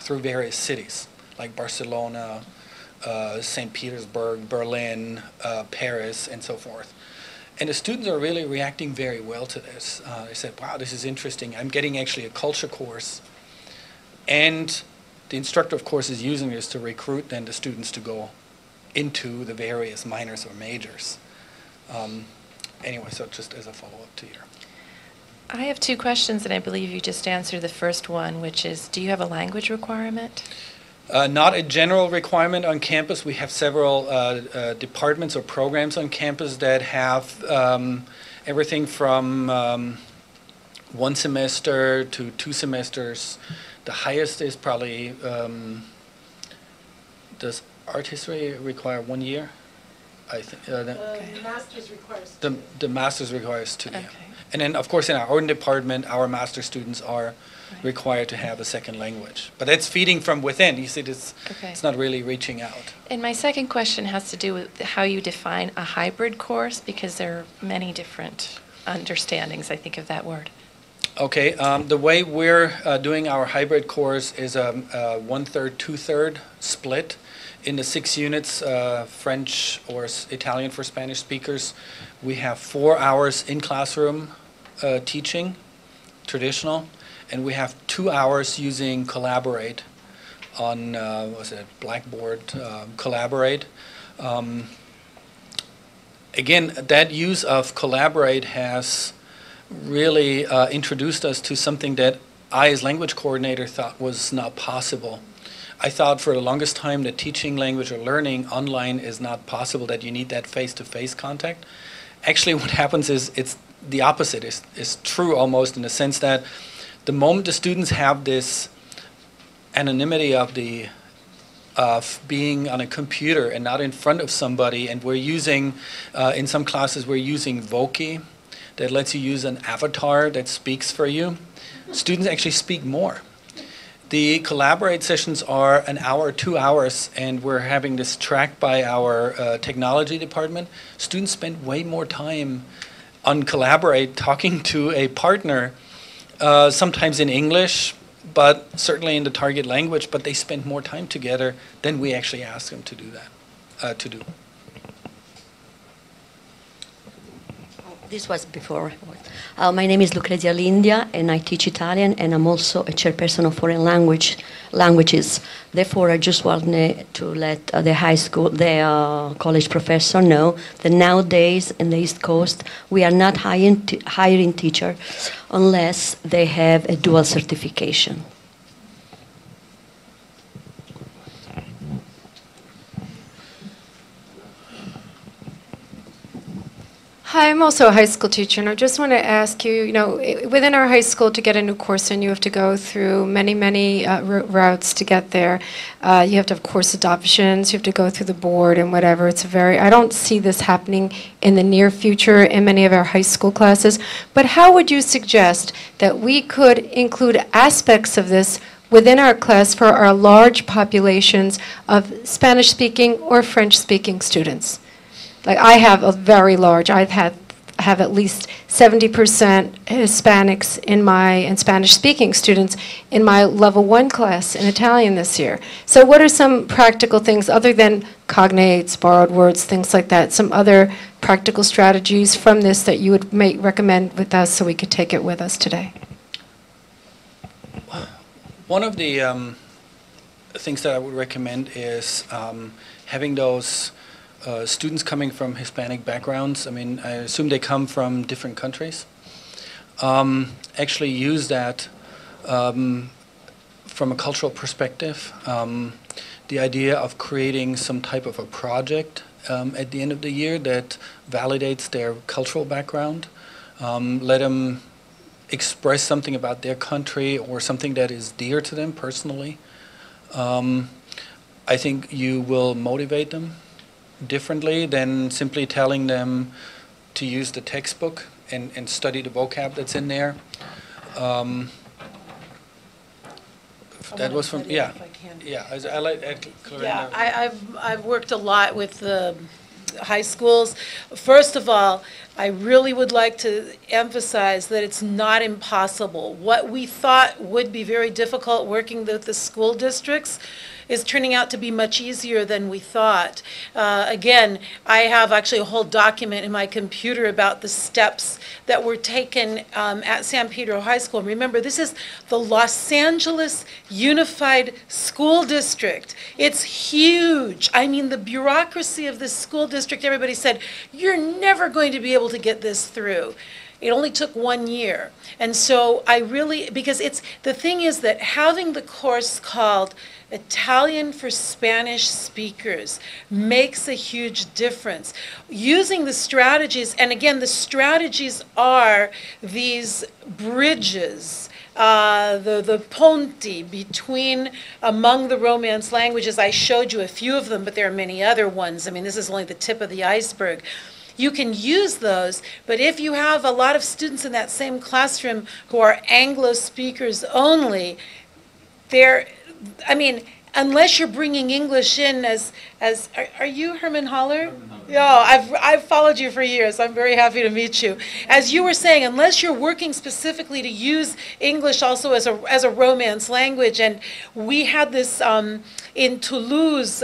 through various cities, like Barcelona, St. Petersburg, Berlin, Paris, and so forth. And the students are really reacting very well to this. They said, wow, this is interesting. I'm getting actually a culture course. And the instructor, of course, is using this to recruit then the students to go into the various minors or majors. Anyway, so just as a follow-up to your... I have two questions, and I believe you just answered the first one, which is, do you have a language requirement? Not a general requirement on campus. We have several departments or programs on campus that have everything from 1 semester to 2 semesters. The highest is probably, does art history require 1 year? I think the master's requires the master's requires 2. Okay. Yeah. And then, of course, in our own department, our master students are required to have a second language. But that's feeding from within. You see, it's not really reaching out. And my second question has to do with how you define a hybrid course, because there are many different understandings, I think, of that word. Okay, the way we're doing our hybrid course is a 1/3, 2/3 split. In the 6 units, French or Italian for Spanish speakers, we have 4 hours in classroom teaching, traditional, and we have 2 hours using Collaborate on, Blackboard, Collaborate. Again, that use of Collaborate has really introduced us to something that I, as language coordinator, thought was not possible. I thought for the longest time that teaching language or learning online is not possible, that you need that face-to-face contact. Actually, what happens is it's the opposite is true almost, in the sense that the moment the students have this anonymity of being on a computer and not in front of somebody, and we're using, in some classes, we're using Voki, that lets you use an avatar that speaks for you. Students actually speak more. The Collaborate sessions are 1 hour, 2 hours, and we're having this tracked by our technology department. Students spend way more time on Collaborate talking to a partner, sometimes in English, but certainly in the target language, but they spend more time together than we actually ask them to do that, to do. This was before. My name is Lucrezia Lindia, and I teach Italian, and I'm also a chairperson of foreign languages. Therefore, I just wanted to let the high school, the college professor know that nowadays in the East Coast, we are not hiring teachers unless they have a dual certification. Hi, I'm also a high school teacher, and I just want to ask you, within our high school, to get a new course in, you have to go through many routes to get there. You have to have course adoptions, you have to go through the board and whatever. I don't see this happening in the near future in many of our high school classes, but how would you suggest that we could include aspects of this within our class for our large populations of Spanish-speaking or French-speaking students? Like, I have a very large, I have at least 70% Hispanics and Spanish-speaking students in my level 1 class in Italian this year. So what are some practical things, other than cognates, borrowed words, things like that, some other practical strategies from this that you would recommend with us so we could take it with us today? One of the things that I would recommend is having those students coming from Hispanic backgrounds. I mean, I assume they come from different countries. Actually use that from a cultural perspective. The idea of creating some type of a project at the end of the year that validates their cultural background. Let them express something about their country or something that is dear to them personally. I think you will motivate them differently than simply telling them to use the textbook and study the vocab that's in there. That was from, yeah. Yeah, I like Clorinda. Yeah, I've worked a lot with the high schools. First of all, I really would like to emphasize that it's not impossible. What we thought would be very difficult working with the school districts is turning out to be much easier than we thought. Again, I have actually a whole document in my computer about the steps that were taken at San Pedro High School. Remember, this is the Los Angeles Unified School District. It's huge. I mean, the bureaucracy of this school district, everybody said, you're never going to be able to get this through. It only took 1 year. And so I really, because the thing is that having the course called Italian for Spanish speakers makes a huge difference. Using the strategies, and again, the strategies are these bridges, the ponti between, among the Romance languages. I showed you a few of them, but there are many other ones. I mean, this is only the tip of the iceberg. You can use those, but if you have a lot of students in that same classroom who are Anglo speakers only, I mean, unless you're bringing English in are you Herman Holler? Yeah, I've followed you for years. I'm very happy to meet you. As you were saying, unless you're working specifically to use English also as a Romance language, and we had this in Toulouse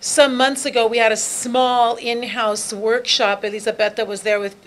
some months ago. We had a small in-house workshop. Elisabetta was there with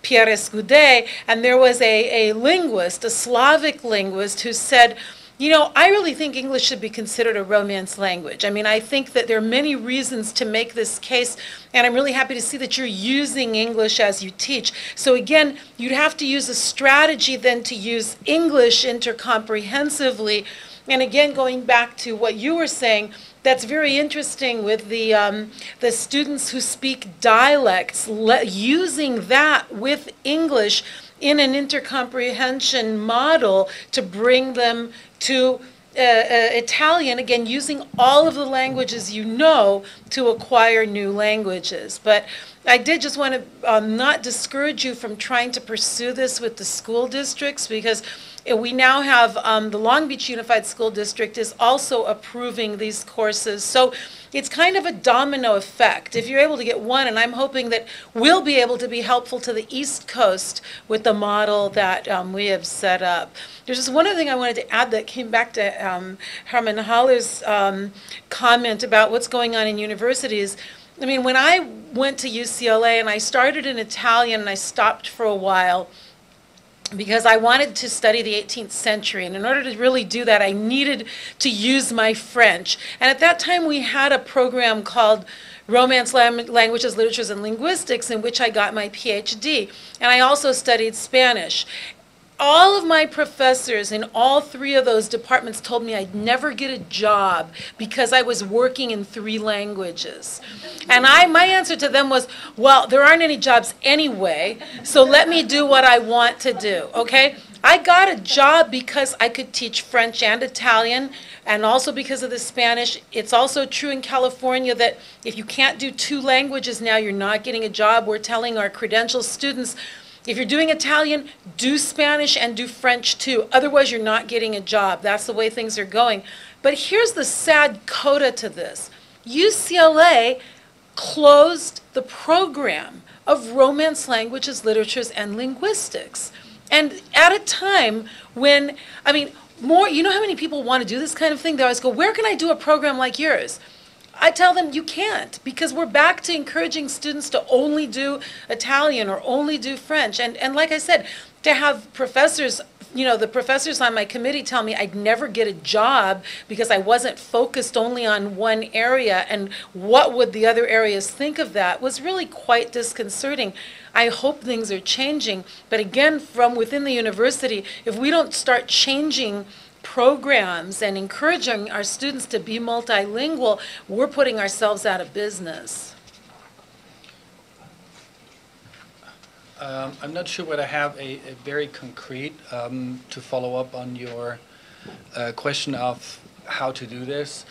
Pierre Escudé, and there was a linguist, a Slavic linguist, who said, you know, I really think English should be considered a Romance language. I mean, I think that there are many reasons to make this case, and I'm really happy to see that you're using English as you teach. So again, you'd have to use a strategy then to use English intercomprehensively. And again, going back to what you were saying, that's very interesting with the students who speak dialects, using that with English in an intercomprehension model to bring them to Italian, again, using all of the languages you know to acquire new languages. But I did just want to not discourage you from trying to pursue this with the school districts, because we now have the Long Beach Unified School District is also approving these courses. So it's kind of a domino effect. If you're able to get one, and I'm hoping that we'll be able to be helpful to the East Coast with the model that we have set up. There's just one other thing I wanted to add that came back to Herman Haller's comment about what's going on in universities. I mean, when I went to UCLA and I started in Italian and I stopped for a while, because I wanted to study the 18th century, and in order to really do that, I needed to use my French. And at that time, we had a program called Romance Languages, Literatures, and Linguistics, in which I got my PhD. And I also studied Spanish. All of my professors in all three of those departments told me I'd never get a job because I was working in 3 languages. And my answer to them was, well, there aren't any jobs anyway, so let me do what I want to do, okay? I got a job because I could teach French and Italian, and also because of the Spanish. It's also true in California that if you can't do 2 languages now, you're not getting a job. We're telling our credential students, if you're doing Italian, do Spanish and do French too. Otherwise, you're not getting a job. That's the way things are going. But here's the sad coda to this. UCLA closed the program of Romance Languages, Literatures, and Linguistics. And at a time when, I mean, you know how many people want to do this kind of thing? They always go, where can I do a program like yours? I tell them you can't, because we're back to encouraging students to only do Italian or only do French. And like I said, to have professors, you know, the professors on my committee tell me I'd never get a job because I wasn't focused only on one area, and what would the other areas think of that was really quite disconcerting. I hope things are changing, but again, from within the university, if we don't start changing programs and encouraging our students to be multilingual, we're putting ourselves out of business. I'm not sure whether I have a very concrete to follow up on your question of how to do this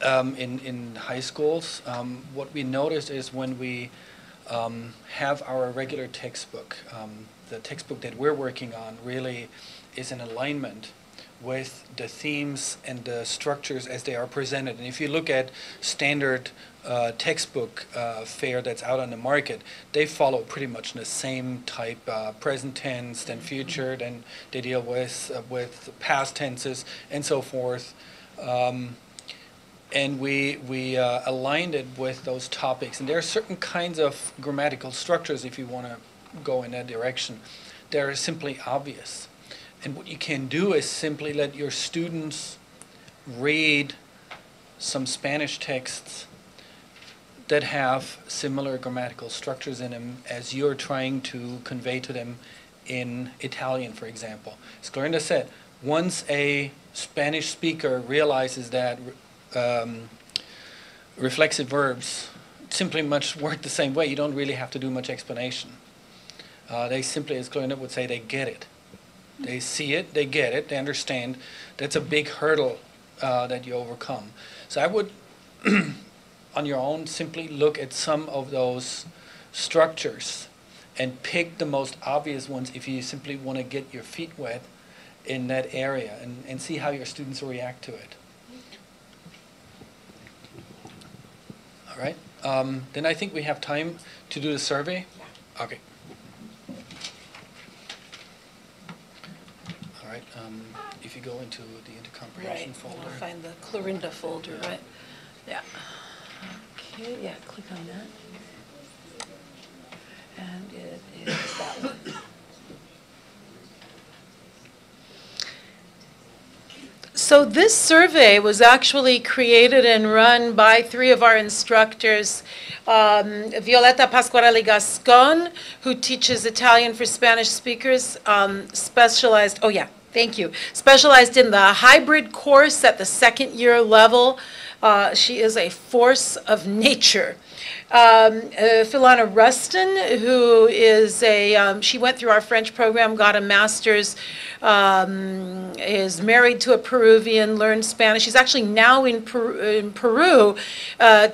in high schools. What we noticed is when we have our regular textbook, the textbook that we're working on really is in alignment with the themes and the structures as they are presented. And if you look at standard textbook fare that's out on the market, they follow pretty much the same type, present tense, then future, then they deal with past tenses and so forth. And we aligned it with those topics. And there are certain kinds of grammatical structures, if you want to go in that direction, that are simply obvious. And what you can do is simply let your students read some Spanish texts that have similar grammatical structures in them as you're trying to convey to them in Italian, for example. As Clorinda said, once a Spanish speaker realizes that reflexive verbs simply much work the same way, you don't really have to do much explanation. They simply, as Clorinda would say, they get it. They see it, they get it, they understand. That's a big hurdle that you overcome. So I would, on your own, simply look at some of those structures and pick the most obvious ones if you simply want to get your feet wet in that area and see how your students will react to it. All right. Then I think we have time to do the survey. Okay. All right. If you go into the intercomprehension Right, folder. I'll find the Clorinda folder, right? Yeah. Okay, yeah, click on that. And it is that one. So this survey was actually created and run by 3 of our instructors, Violetta Pasquarelli Gascon, who teaches Italian for Spanish speakers, specialized in the hybrid course at the 2nd year level. She is a force of nature. Philana Rustin, who is she went through our French program, got a master's, is married to a Peruvian, learned Spanish. She's actually now in Peru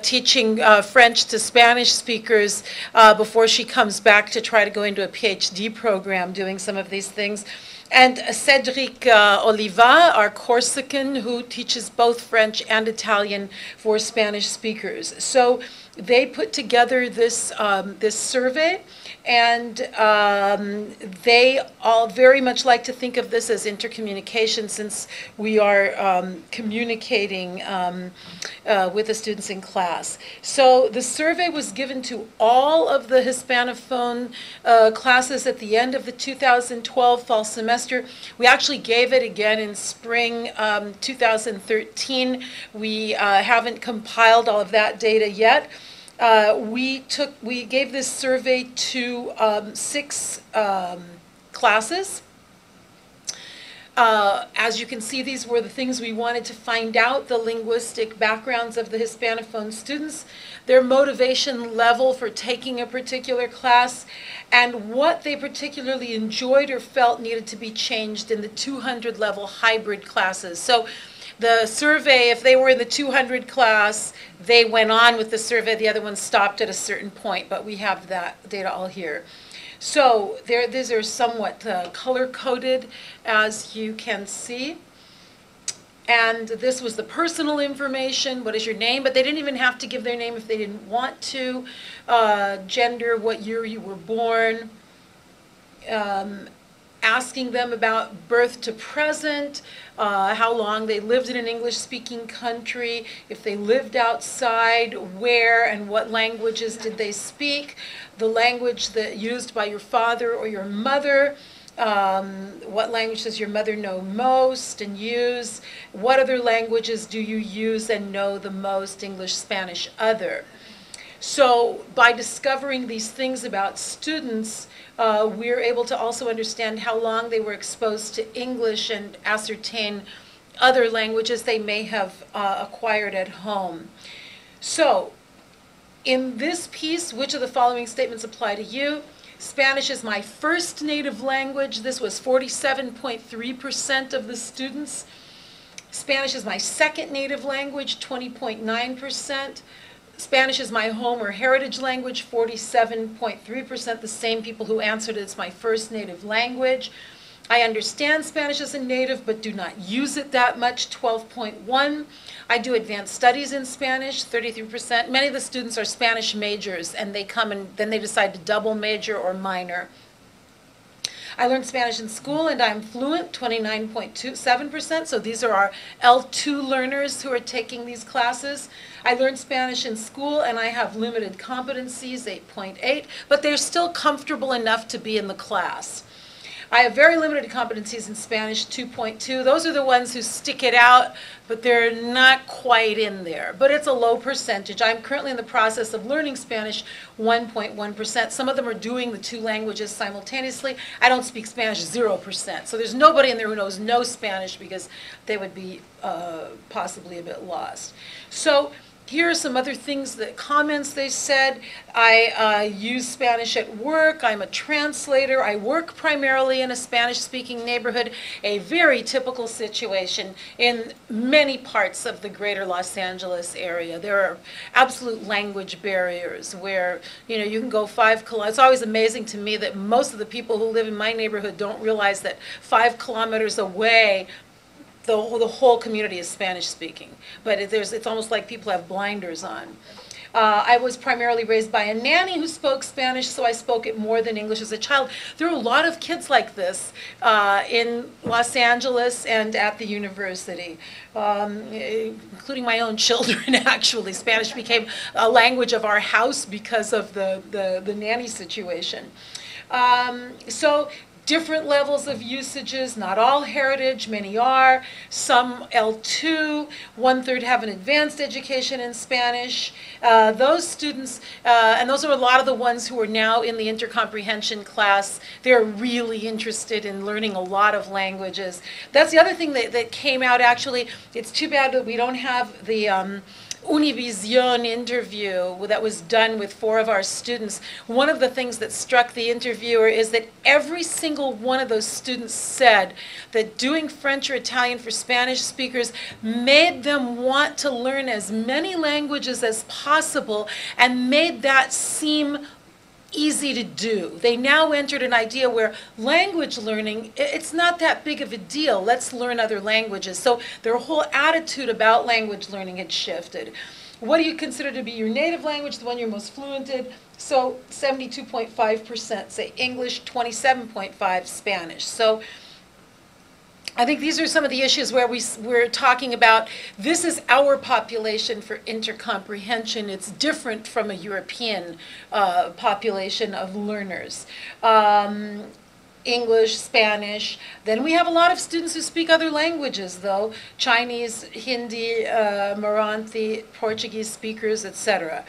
teaching French to Spanish speakers before she comes back to try to go into a PhD program doing some of these things. And Cedric Oliva, our Corsican, who teaches both French and Italian for Spanish speakers. So they put together this this survey, and they all very much like to think of this as intercommunication, since we are communicating with the students in class. So the survey was given to all of the Hispanophone classes at the end of the 2012 fall semester. We actually gave it again in spring 2013. We haven't compiled all of that data yet. We gave this survey to 6 classes. As you can see, these were the things we wanted to find out: the linguistic backgrounds of the Hispanophone students, their motivation level for taking a particular class, and what they particularly enjoyed or felt needed to be changed in the 200 level hybrid classes. So the survey, if they were in the 200 class, they went on with the survey. The other ones stopped at a certain point, but we have that data all here. So these are somewhat color-coded, as you can see. And this was the personal information. What is your name? But they didn't even have to give their name if they didn't want to. Gender, what year you were born. Asking them about birth to present, how long they lived in an English-speaking country, if they lived outside, where and what languages did they speak, the language that used by your father or your mother, what language does your mother know most and use, what other languages do you use and know the most, English, Spanish, other. So by discovering these things about students, we're able to also understand how long they were exposed to English and ascertain other languages they may have acquired at home. So in this piece, which of the following statements apply to you? Spanish is my first native language. This was 47.3% of the students. Spanish is my second native language, 20.9%. Spanish is my home or heritage language, 47.3%, the same people who answered it's my first native language. I understand Spanish as a native, but do not use it that much, 12.1. I do advanced studies in Spanish, 33%. Many of the students are Spanish majors, and they come and then they decide to double major or minor. I learned Spanish in school, and I'm fluent, 29.27%. So these are our L2 learners who are taking these classes. I learned Spanish in school, and I have limited competencies, 8.8, but they're still comfortable enough to be in the class. I have very limited competencies in Spanish, 2.2. Those are the ones who stick it out, but they're not quite in there. But it's a low percentage. I'm currently in the process of learning Spanish, 1.1%. Some of them are doing the two languages simultaneously. I don't speak Spanish, 0%. So there's nobody in there who knows no Spanish because they would be possibly a bit lost. So here are some other things, comments they said. I use Spanish at work. I'm a translator. I work primarily in a Spanish-speaking neighborhood, a very typical situation in many parts of the greater Los Angeles area. There are absolute language barriers where, you can go 5 kilometers. It's always amazing to me that most of the people who live in my neighborhood don't realize that 5 kilometers away, the whole community is Spanish speaking, but it's almost like people have blinders on. I was primarily raised by a nanny who spoke Spanish, so I spoke it more than English as a child. There are a lot of kids like this in Los Angeles and at the university, including my own children, actually. Spanish became a language of our house because of the nanny situation. So different levels of usages, not all heritage, many are. Some L2, 1/3 have an advanced education in Spanish. Those students, and those are a lot of the ones who are now in the intercomprehension class, they're really interested in learning a lot of languages. That's the other thing that came out, actually. It's too bad that we don't have the Univision interview that was done with 4 of our students. One of the things that struck the interviewer is that every single one of those students said that doing French or Italian for Spanish speakers made them want to learn as many languages as possible and made that seem easy to do. They now entered an idea where language learning, it's not that big of a deal. Let's learn other languages. So their whole attitude about language learning had shifted. What do you consider to be your native language, the one you're most fluent in? So 72.5% say English, 27.5% Spanish. So I think these are some of the issues where we're talking about this is our population for intercomprehension. It's different from a European population of learners. English, Spanish. Then we have a lot of students who speak other languages, though. Chinese, Hindi, Marathi, Portuguese speakers, etc.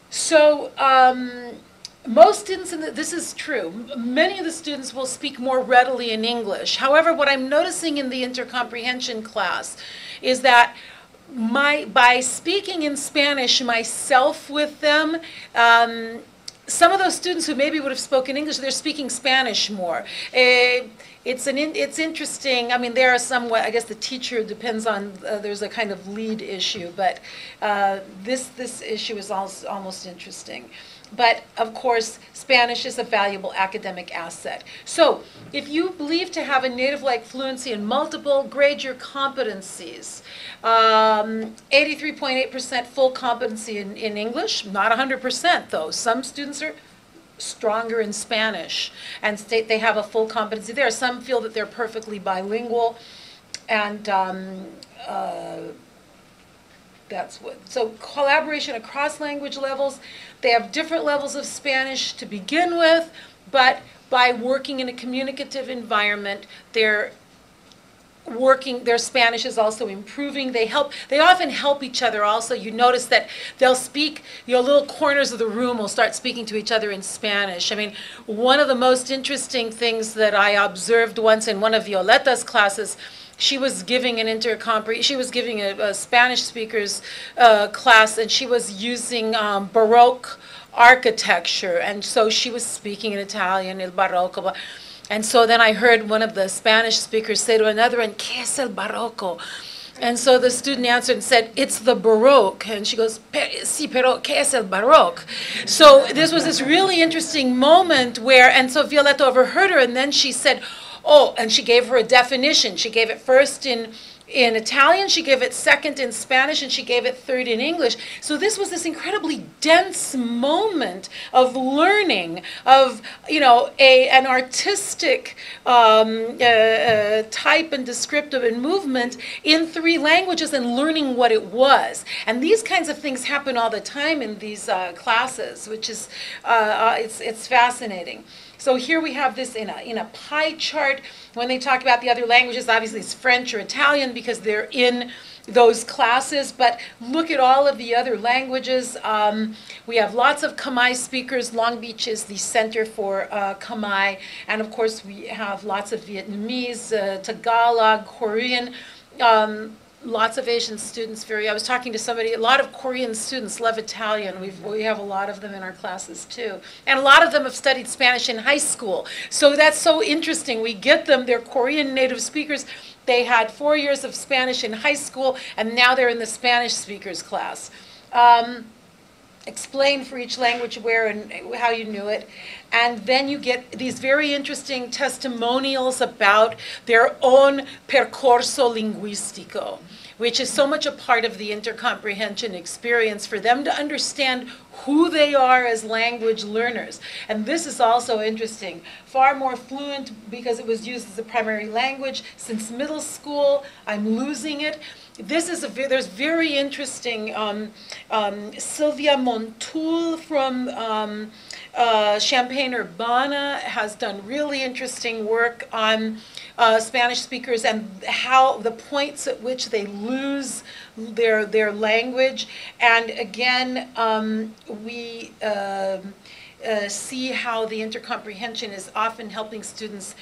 So most students, this is true, many of the students will speak more readily in English. However, what I'm noticing in the intercomprehension class is that by speaking in Spanish myself with them, some of those students who maybe would have spoken English, they're speaking Spanish more. It's interesting. I mean, there are some, I guess the teacher depends on, there's a kind of lead issue, but this issue is almost interesting. But, of course, Spanish is a valuable academic asset. So, if you believe to have a native-like fluency in multiple, grade your competencies. 83.8% full competency in English, not 100% though. Some students are stronger in Spanish and state they have a full competency there. Some feel that they're perfectly bilingual, and so collaboration across language levels. They have different levels of Spanish to begin with, but by working in a communicative environment, their Spanish is also improving. They often help each other also. You notice that they'll speak, little corners of the room will start speaking to each other in Spanish. I mean, one of the most interesting things that I observed once in one of Violeta's classes, she was giving a Spanish speakers class, and she was using Baroque architecture, and so she was speaking in Italian, il Barocco. And so then I heard one of the Spanish speakers say to another, and ¿qué es el Barroco? And so the student answered and said, it's the Baroque. And she goes, sí, pero ¿qué es el Baroque? So this was this really interesting moment where, and so Violeta overheard her, and then she said, Oh, and she gave her a definition. She gave it first in Italian, she gave it second in Spanish, and she gave it third in English. So this was this incredibly dense moment of learning, of, you know, an artistic type and descriptive and movement in 3 languages and learning what it was. And these kinds of things happen all the time in these classes, which is, it's fascinating. So here we have this in a pie chart. When they talk about the other languages, obviously it's French or Italian because they're in those classes, but look at all of the other languages. We have lots of Khmer speakers. Long Beach is the center for Khmer, and of course we have lots of Vietnamese, Tagalog, Korean, lots of Asian students. I was talking to somebody, a lot of Korean students love Italian. We have a lot of them in our classes too. And a lot of them have studied Spanish in high school. So that's so interesting. We get them, they're Korean native speakers. They had 4 years of Spanish in high school, and now they're in the Spanish speakers class. Explain for each language where and how you knew it. And then you get these very interesting testimonials about their own percorso linguistico, which is so much a part of the intercomprehension experience for them to understand who they are as language learners. And this is also interesting. Far more fluent because it was used as a primary language. Since middle school, I'm losing it. This is there's very interesting, Sylvia Montoul from Champaign-Urbana has done really interesting work on Spanish speakers and how the points at which they lose their language. And again, we see how the intercomprehension is often helping students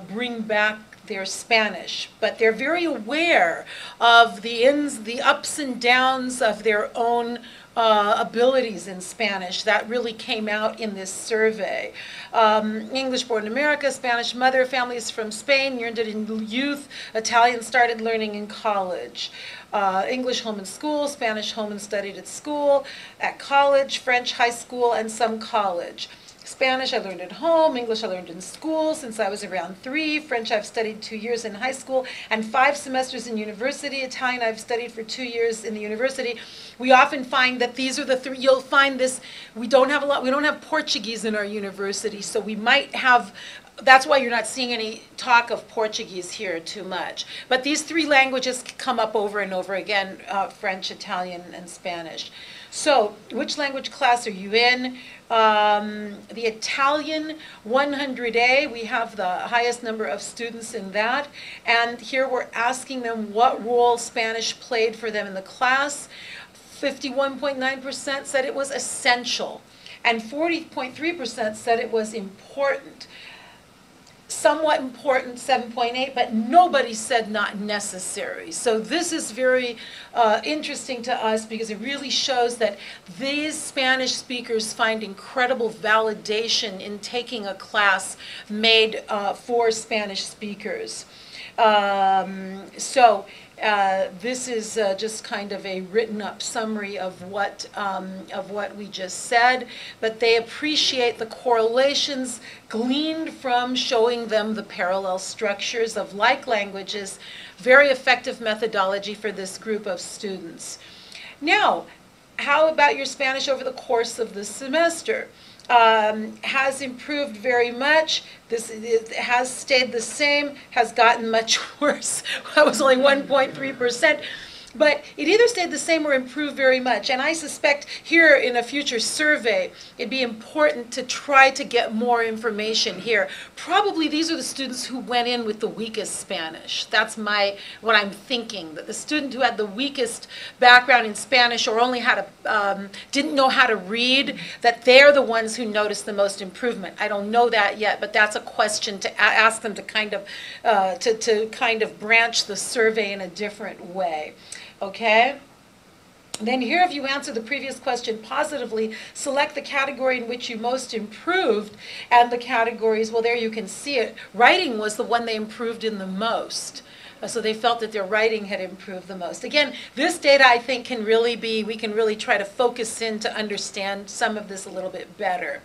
bring back their Spanish, but they're very aware of the ups and downs of their own abilities in Spanish. That really came out in this survey. English born in America, Spanish mother, families from Spain, learned it in youth, Italian started learning in college. English home and school, Spanish home and studied at school, at college, French high school, and some college. Spanish I learned at home, English I learned in school since I was around 3, French I've studied 2 years in high school and 5 semesters in university, Italian I've studied for 2 years in the university. We often find that these are the 3, you'll find this, we don't have Portuguese in our university, so we might have, that's why you're not seeing any talk of Portuguese here too much. But these 3 languages come up over and over again, French, Italian, and Spanish. So, which language class are you in? The Italian 100A, we have the highest number of students in that. And here we're asking them what role Spanish played for them in the class. 51.9% said it was essential, and 40.3% said it was important. Somewhat important, 7.8, but nobody said not necessary. So this is very interesting to us because it really shows that these Spanish speakers find incredible validation in taking a class made for Spanish speakers. This is just kind of a written up summary of what we just said, but they appreciate the correlations gleaned from showing them the parallel structures of like languages. Very effective methodology for this group of students. Now, how about your Spanish over the course of the semester? Has improved very much. It has stayed the same, has gotten much worse. That was only 1.3%. But it either stayed the same or improved very much. And I suspect here in a future survey, it'd be important to try to get more information here. Probably these are the students who went in with the weakest Spanish. That's what I'm thinking, that the student who had the weakest background in Spanish or only had didn't know how to read, that they're the ones who noticed the most improvement. I don't know that yet, but that's a question to ask them to kind of branch the survey in a different way. Okay? Then here, if you answer the previous question positively, select the category in which you most improved, and the categories, well, there you can see it. Writing was the one they improved in the most. So they felt that their writing had improved the most. Again, this data I think can really we can really try to focus in to understand some of this a little bit better.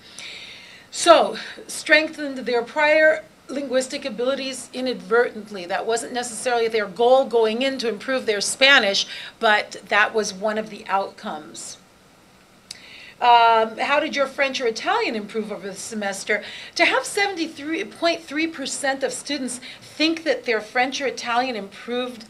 So, strengthened their prior linguistic abilities inadvertently. That wasn't necessarily their goal going in to improve their Spanish, but that was one of the outcomes. How did your French or Italian improve over the semester? To have 73.3% of students think that their French or Italian improved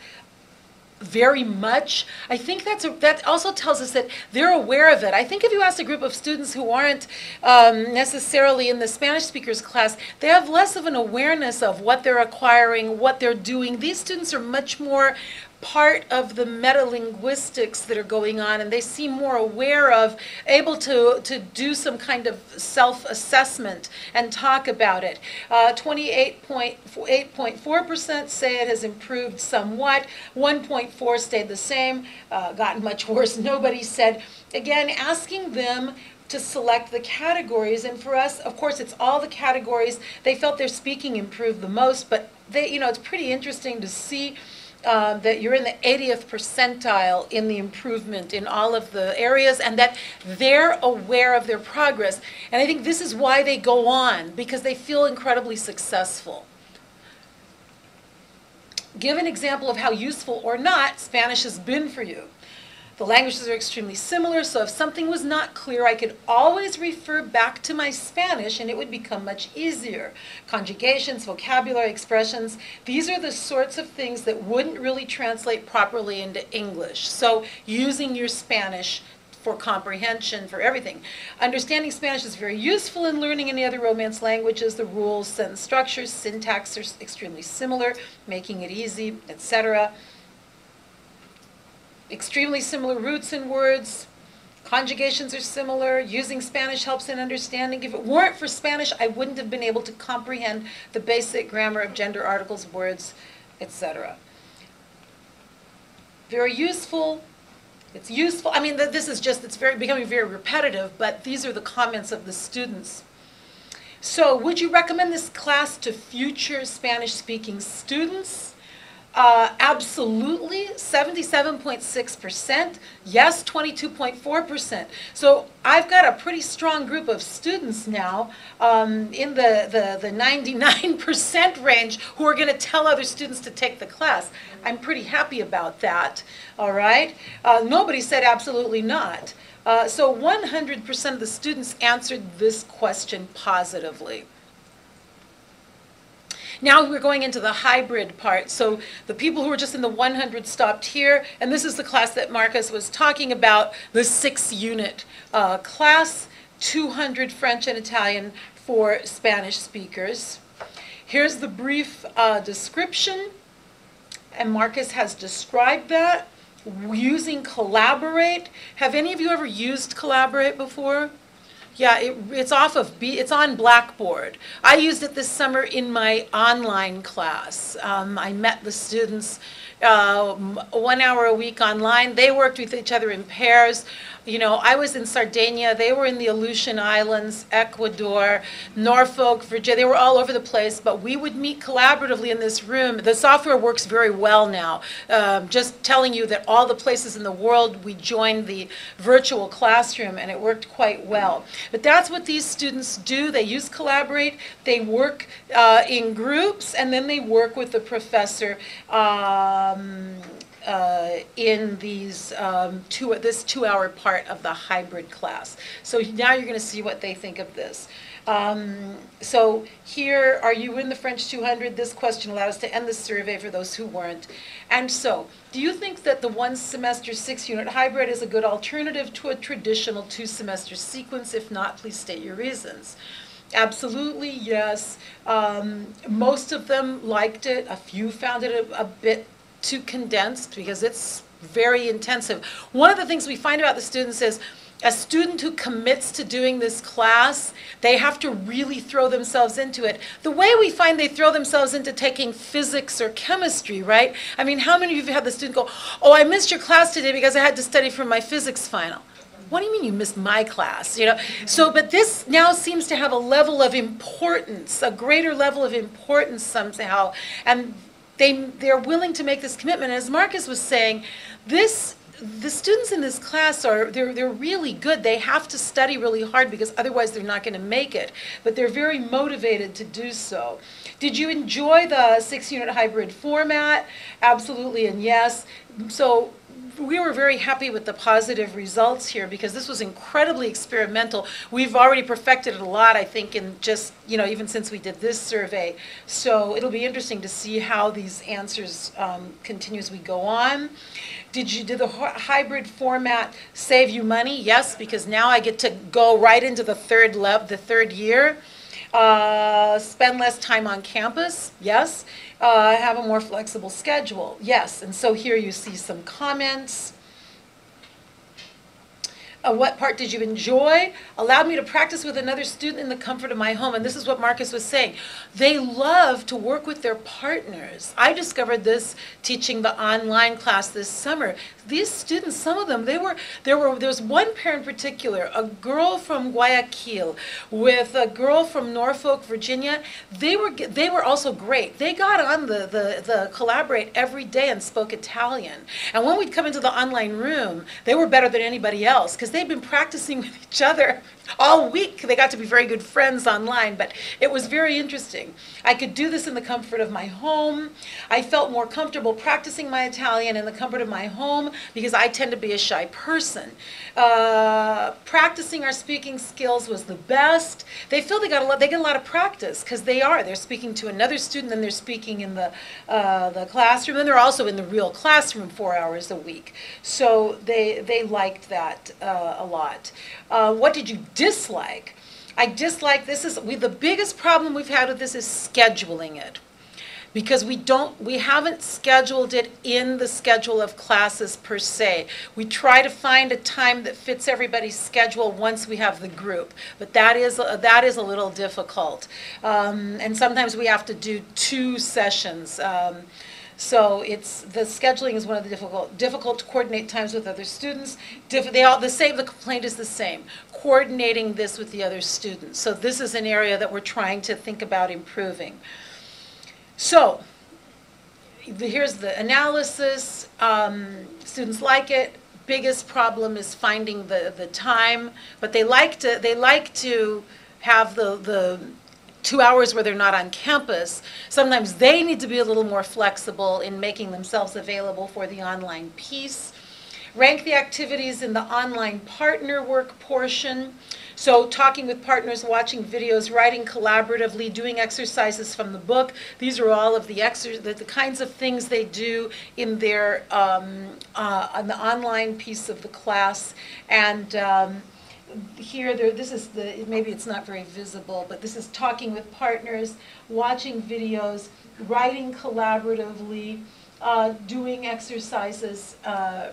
very much, I think that also tells us that they're aware of it. I think if you ask a group of students who aren't necessarily in the Spanish speakers class, they have less of an awareness of what they're acquiring, what they're doing. These students are much more part of the metalinguistics that are going on, and they seem more aware of, able to do some kind of self-assessment and talk about it. 28.4% say it has improved somewhat. 1.4 stayed the same, gotten much worse. Nobody said. Again, asking them to select the categories, and for us, of course, it's all the categories. They felt their speaking improved the most, but it's pretty interesting to see that you're in the 80th percentile in the improvement in all of the areas, and that they're aware of their progress. And I think this is why they go on, because they feel incredibly successful. Give an example of how useful or not Spanish has been for you. The languages are extremely similar, so if something was not clear, I could always refer back to my Spanish and it would become much easier. Conjugations, vocabulary, expressions, these are the sorts of things that wouldn't really translate properly into English. So using your Spanish for comprehension, for everything. Understanding Spanish is very useful in learning any other Romance languages. The rules, sentence structures, syntax are extremely similar, making it easy, etc. Extremely similar roots in words. Conjugations are similar. Using Spanish helps in understanding. If it weren't for Spanish, I wouldn't have been able to comprehend the basic grammar of gender, articles, words, etc. Very useful. It's useful. I mean, this is just, becoming very repetitive, but these are the comments of the students. So, would you recommend this class to future Spanish-speaking students? Absolutely, 77.6%. Yes, 22.4%. So I've got a pretty strong group of students now in the 99% range who are going to tell other students to take the class. I'm pretty happy about that, all right? Nobody said absolutely not. So 100% of the students answered this question positively. Now we're going into the hybrid part. So the people who were just in the 100 stopped here, and this is the class that Markus was talking about, the 6-unit class, 200 French and Italian for Spanish speakers. Here's the brief description, and Markus has described that. Using Collaborate. Have any of you ever used Collaborate before? Yeah, it's on Blackboard. I used it this summer in my online class. I met the students 1 hour a week online. They worked with each other in pairs. You know, I was in Sardinia, they were in the Aleutian Islands, Ecuador, Norfolk, Virginia, they were all over the place, but we would meet collaboratively in this room. The software works very well now. Just telling you that all the places in the world, we joined the virtual classroom and it worked quite well. But that's what these students do. They use Collaborate, they work in groups, and then they work with the professor in these this 2-hour part of the hybrid class. So now you're going to see what they think of this. So here, are you in the French 200? This question allowed us to end the survey for those who weren't. And so, do you think that the 1-semester 6-unit hybrid is a good alternative to a traditional 2-semester sequence? If not, please state your reasons. Absolutely, yes. Most of them liked it. A few found it a bit too condensed because it's very intensive. One of the things we find about the students is a student who commits to doing this class, they have to really throw themselves into it. The way we find they throw themselves into taking physics or chemistry, right? I mean, how many of you have had the student go, oh, I missed your class today because I had to study for my physics final? What do you mean you missed my class? You know, so, but this now seems to have a level of importance, a greater level of importance somehow, and they're willing to make this commitment. As Markus was saying, this the students in this class they're really good. They have to study really hard because otherwise they're not going to make it. But they're very motivated to do so. Did you enjoy the 6-unit hybrid format? Absolutely and yes. So we were very happy with the positive results here because this was incredibly experimental. We've already perfected it a lot, I think, in just, even since we did this survey. So it'll be interesting to see how these answers continue as we go on. Did the hybrid format save you money? Yes, because now I get to go right into the third year. Spend less time on campus? Yes. Have a more flexible schedule? Yes. And so here you see some comments. What part did you enjoy? Allowed me to practice with another student in the comfort of my home. And this is what Markus was saying. They love to work with their partners. I discovered this teaching the online class this summer. These students, some of them, there was one pair in particular, a girl from Guayaquil with a girl from Norfolk, Virginia. They were also great. They got on the Collaborate every day and spoke Italian. And when we'd come into the online room, they were better than anybody else because they'd been practicing with each other all week. They got to be very good friends online, but it was very interesting. I could do this in the comfort of my home. I felt more comfortable practicing my Italian in the comfort of my home because I tend to be a shy person. Practicing our speaking skills was the best. They feel they get a lot of practice because they're speaking to another student, and they're speaking in the classroom, and they're also in the real classroom 4 hours a week. So they liked that a lot. What did you dislike? I dislike the biggest problem we've had with this is scheduling it. Because we haven't scheduled it in the schedule of classes per se. We try to find a time that fits everybody's schedule once we have the group, but that is a little difficult. And sometimes we have to do 2 sessions. So the scheduling is one of the difficult to coordinate times with other students. The complaint is the same, coordinating this with the other students. So this is an area that we're trying to think about improving. So here's the analysis. Students like it. Biggest problem is finding the time, but they like to have the 2 hours where they're not on campus. Sometimes they need to be a little more flexible in making themselves available for the online piece. Rank the activities in the online partner work portion. So talking with partners, watching videos, writing collaboratively, doing exercises from the book. These are all of the kinds of things they do in their on the online piece of the class. And here, maybe it's not very visible, but this is talking with partners, watching videos, writing collaboratively, doing exercises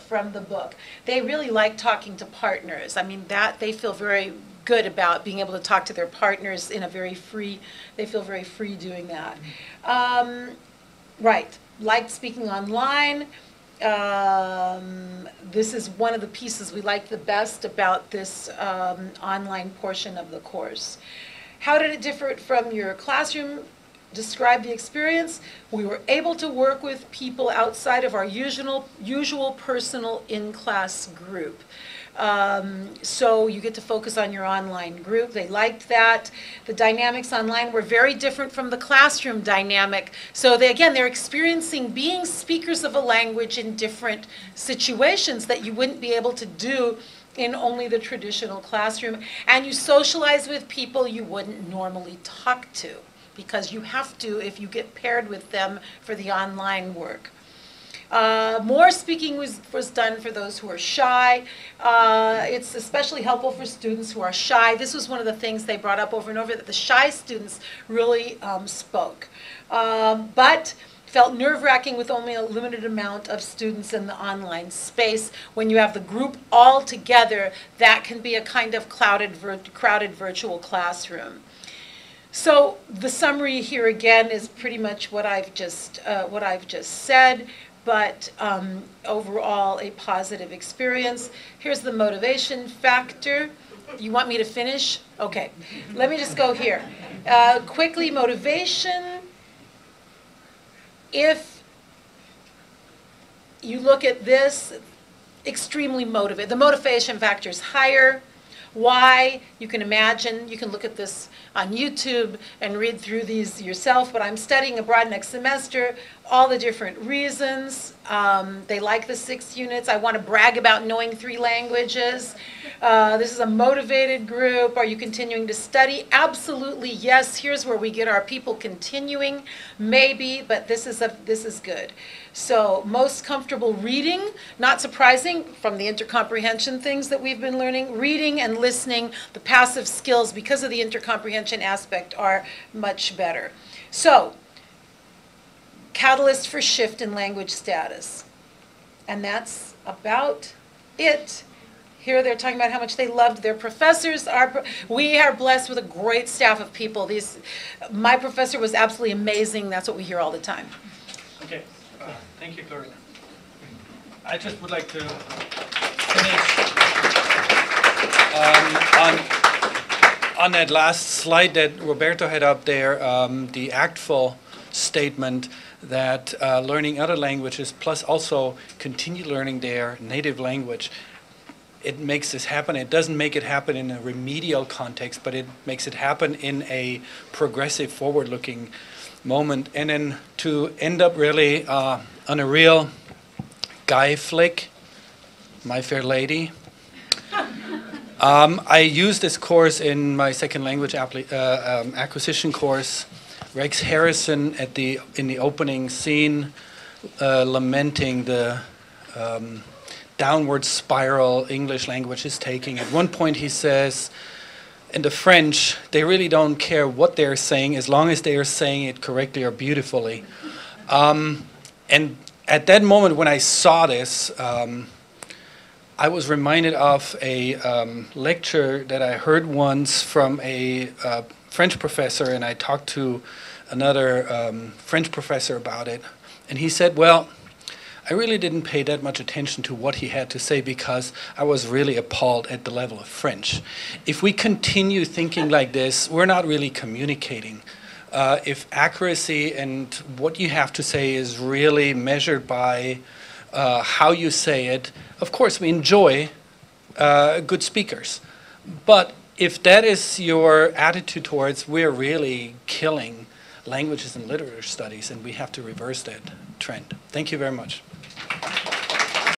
from the book. They really like talking to partners. I mean, they feel very good about being able to talk to their partners in a they feel very free doing that. Right, like speaking online. This is one of the pieces we like the best about this online portion of the course. How did it differ from your classroom? Describe the experience. We were able to work with people outside of our usual personal in-class group. So you get to focus on your online group. They liked that. The dynamics online were very different from the classroom dynamic. So they're experiencing being speakers of a language in different situations that you wouldn't be able to do in only the traditional classroom. And you socialize with people you wouldn't normally talk to, because you have to if you get paired with them for the online work. More speaking was done for those who are shy. It's especially helpful for students who are shy. This was one of the things they brought up over and over, that the shy students really spoke. But felt nerve-wracking with only a limited amount of students in the online space. When you have the group all together, that can be a kind of crowded virtual classroom. So the summary here again is pretty much what I've just said, but overall a positive experience. Here's the motivation factor. You want me to finish? Okay, let me just go here. Quickly, motivation. If you look at this, extremely motivated. The motivation factor is higher. Why? You can imagine, you can look at this on YouTube and read through these yourself, but I'm studying abroad next semester, all the different reasons. They like the 6 units. I want to brag about knowing 3 languages. This is a motivated group. Are you continuing to study? Absolutely, yes. Here's where we get our people continuing. Maybe, but this is good. So most comfortable reading, not surprising from the intercomprehension things that we've been learning. Reading and listening, the passive skills, because of the intercomprehension aspect, are much better. So, catalyst for shift in language status. And that's about it. Here they're talking about how much they loved their professors. We are blessed with a great staff of people. My professor was absolutely amazing. That's what we hear all the time. Okay. Thank you, Clorinda. I just would like to finish on that last slide that Roberto had up there, the actful statement that learning other languages plus also continue learning their native language, it makes this happen. It doesn't make it happen in a remedial context, but it makes it happen in a progressive, forward-looking moment. And then to end up really on a real guy flick, My Fair Lady. I used this course in my second language acquisition course. Rex Harrison in the opening scene lamenting the downward spiral English language is taking. At one point he says, in the French, they really don't care what they're saying as long as they are saying it correctly or beautifully. And at that moment when I saw this, I was reminded of a lecture that I heard once from a French professor, and I talked to another French professor about it. And he said, well, I really didn't pay that much attention to what he had to say because I was really appalled at the level of French. If we continue thinking like this, we're not really communicating. If accuracy and what you have to say is really measured by how you say it, of course we enjoy good speakers. But if that is your attitude towards, we're really killing languages and literature studies, and we have to reverse that trend. Thank you very much.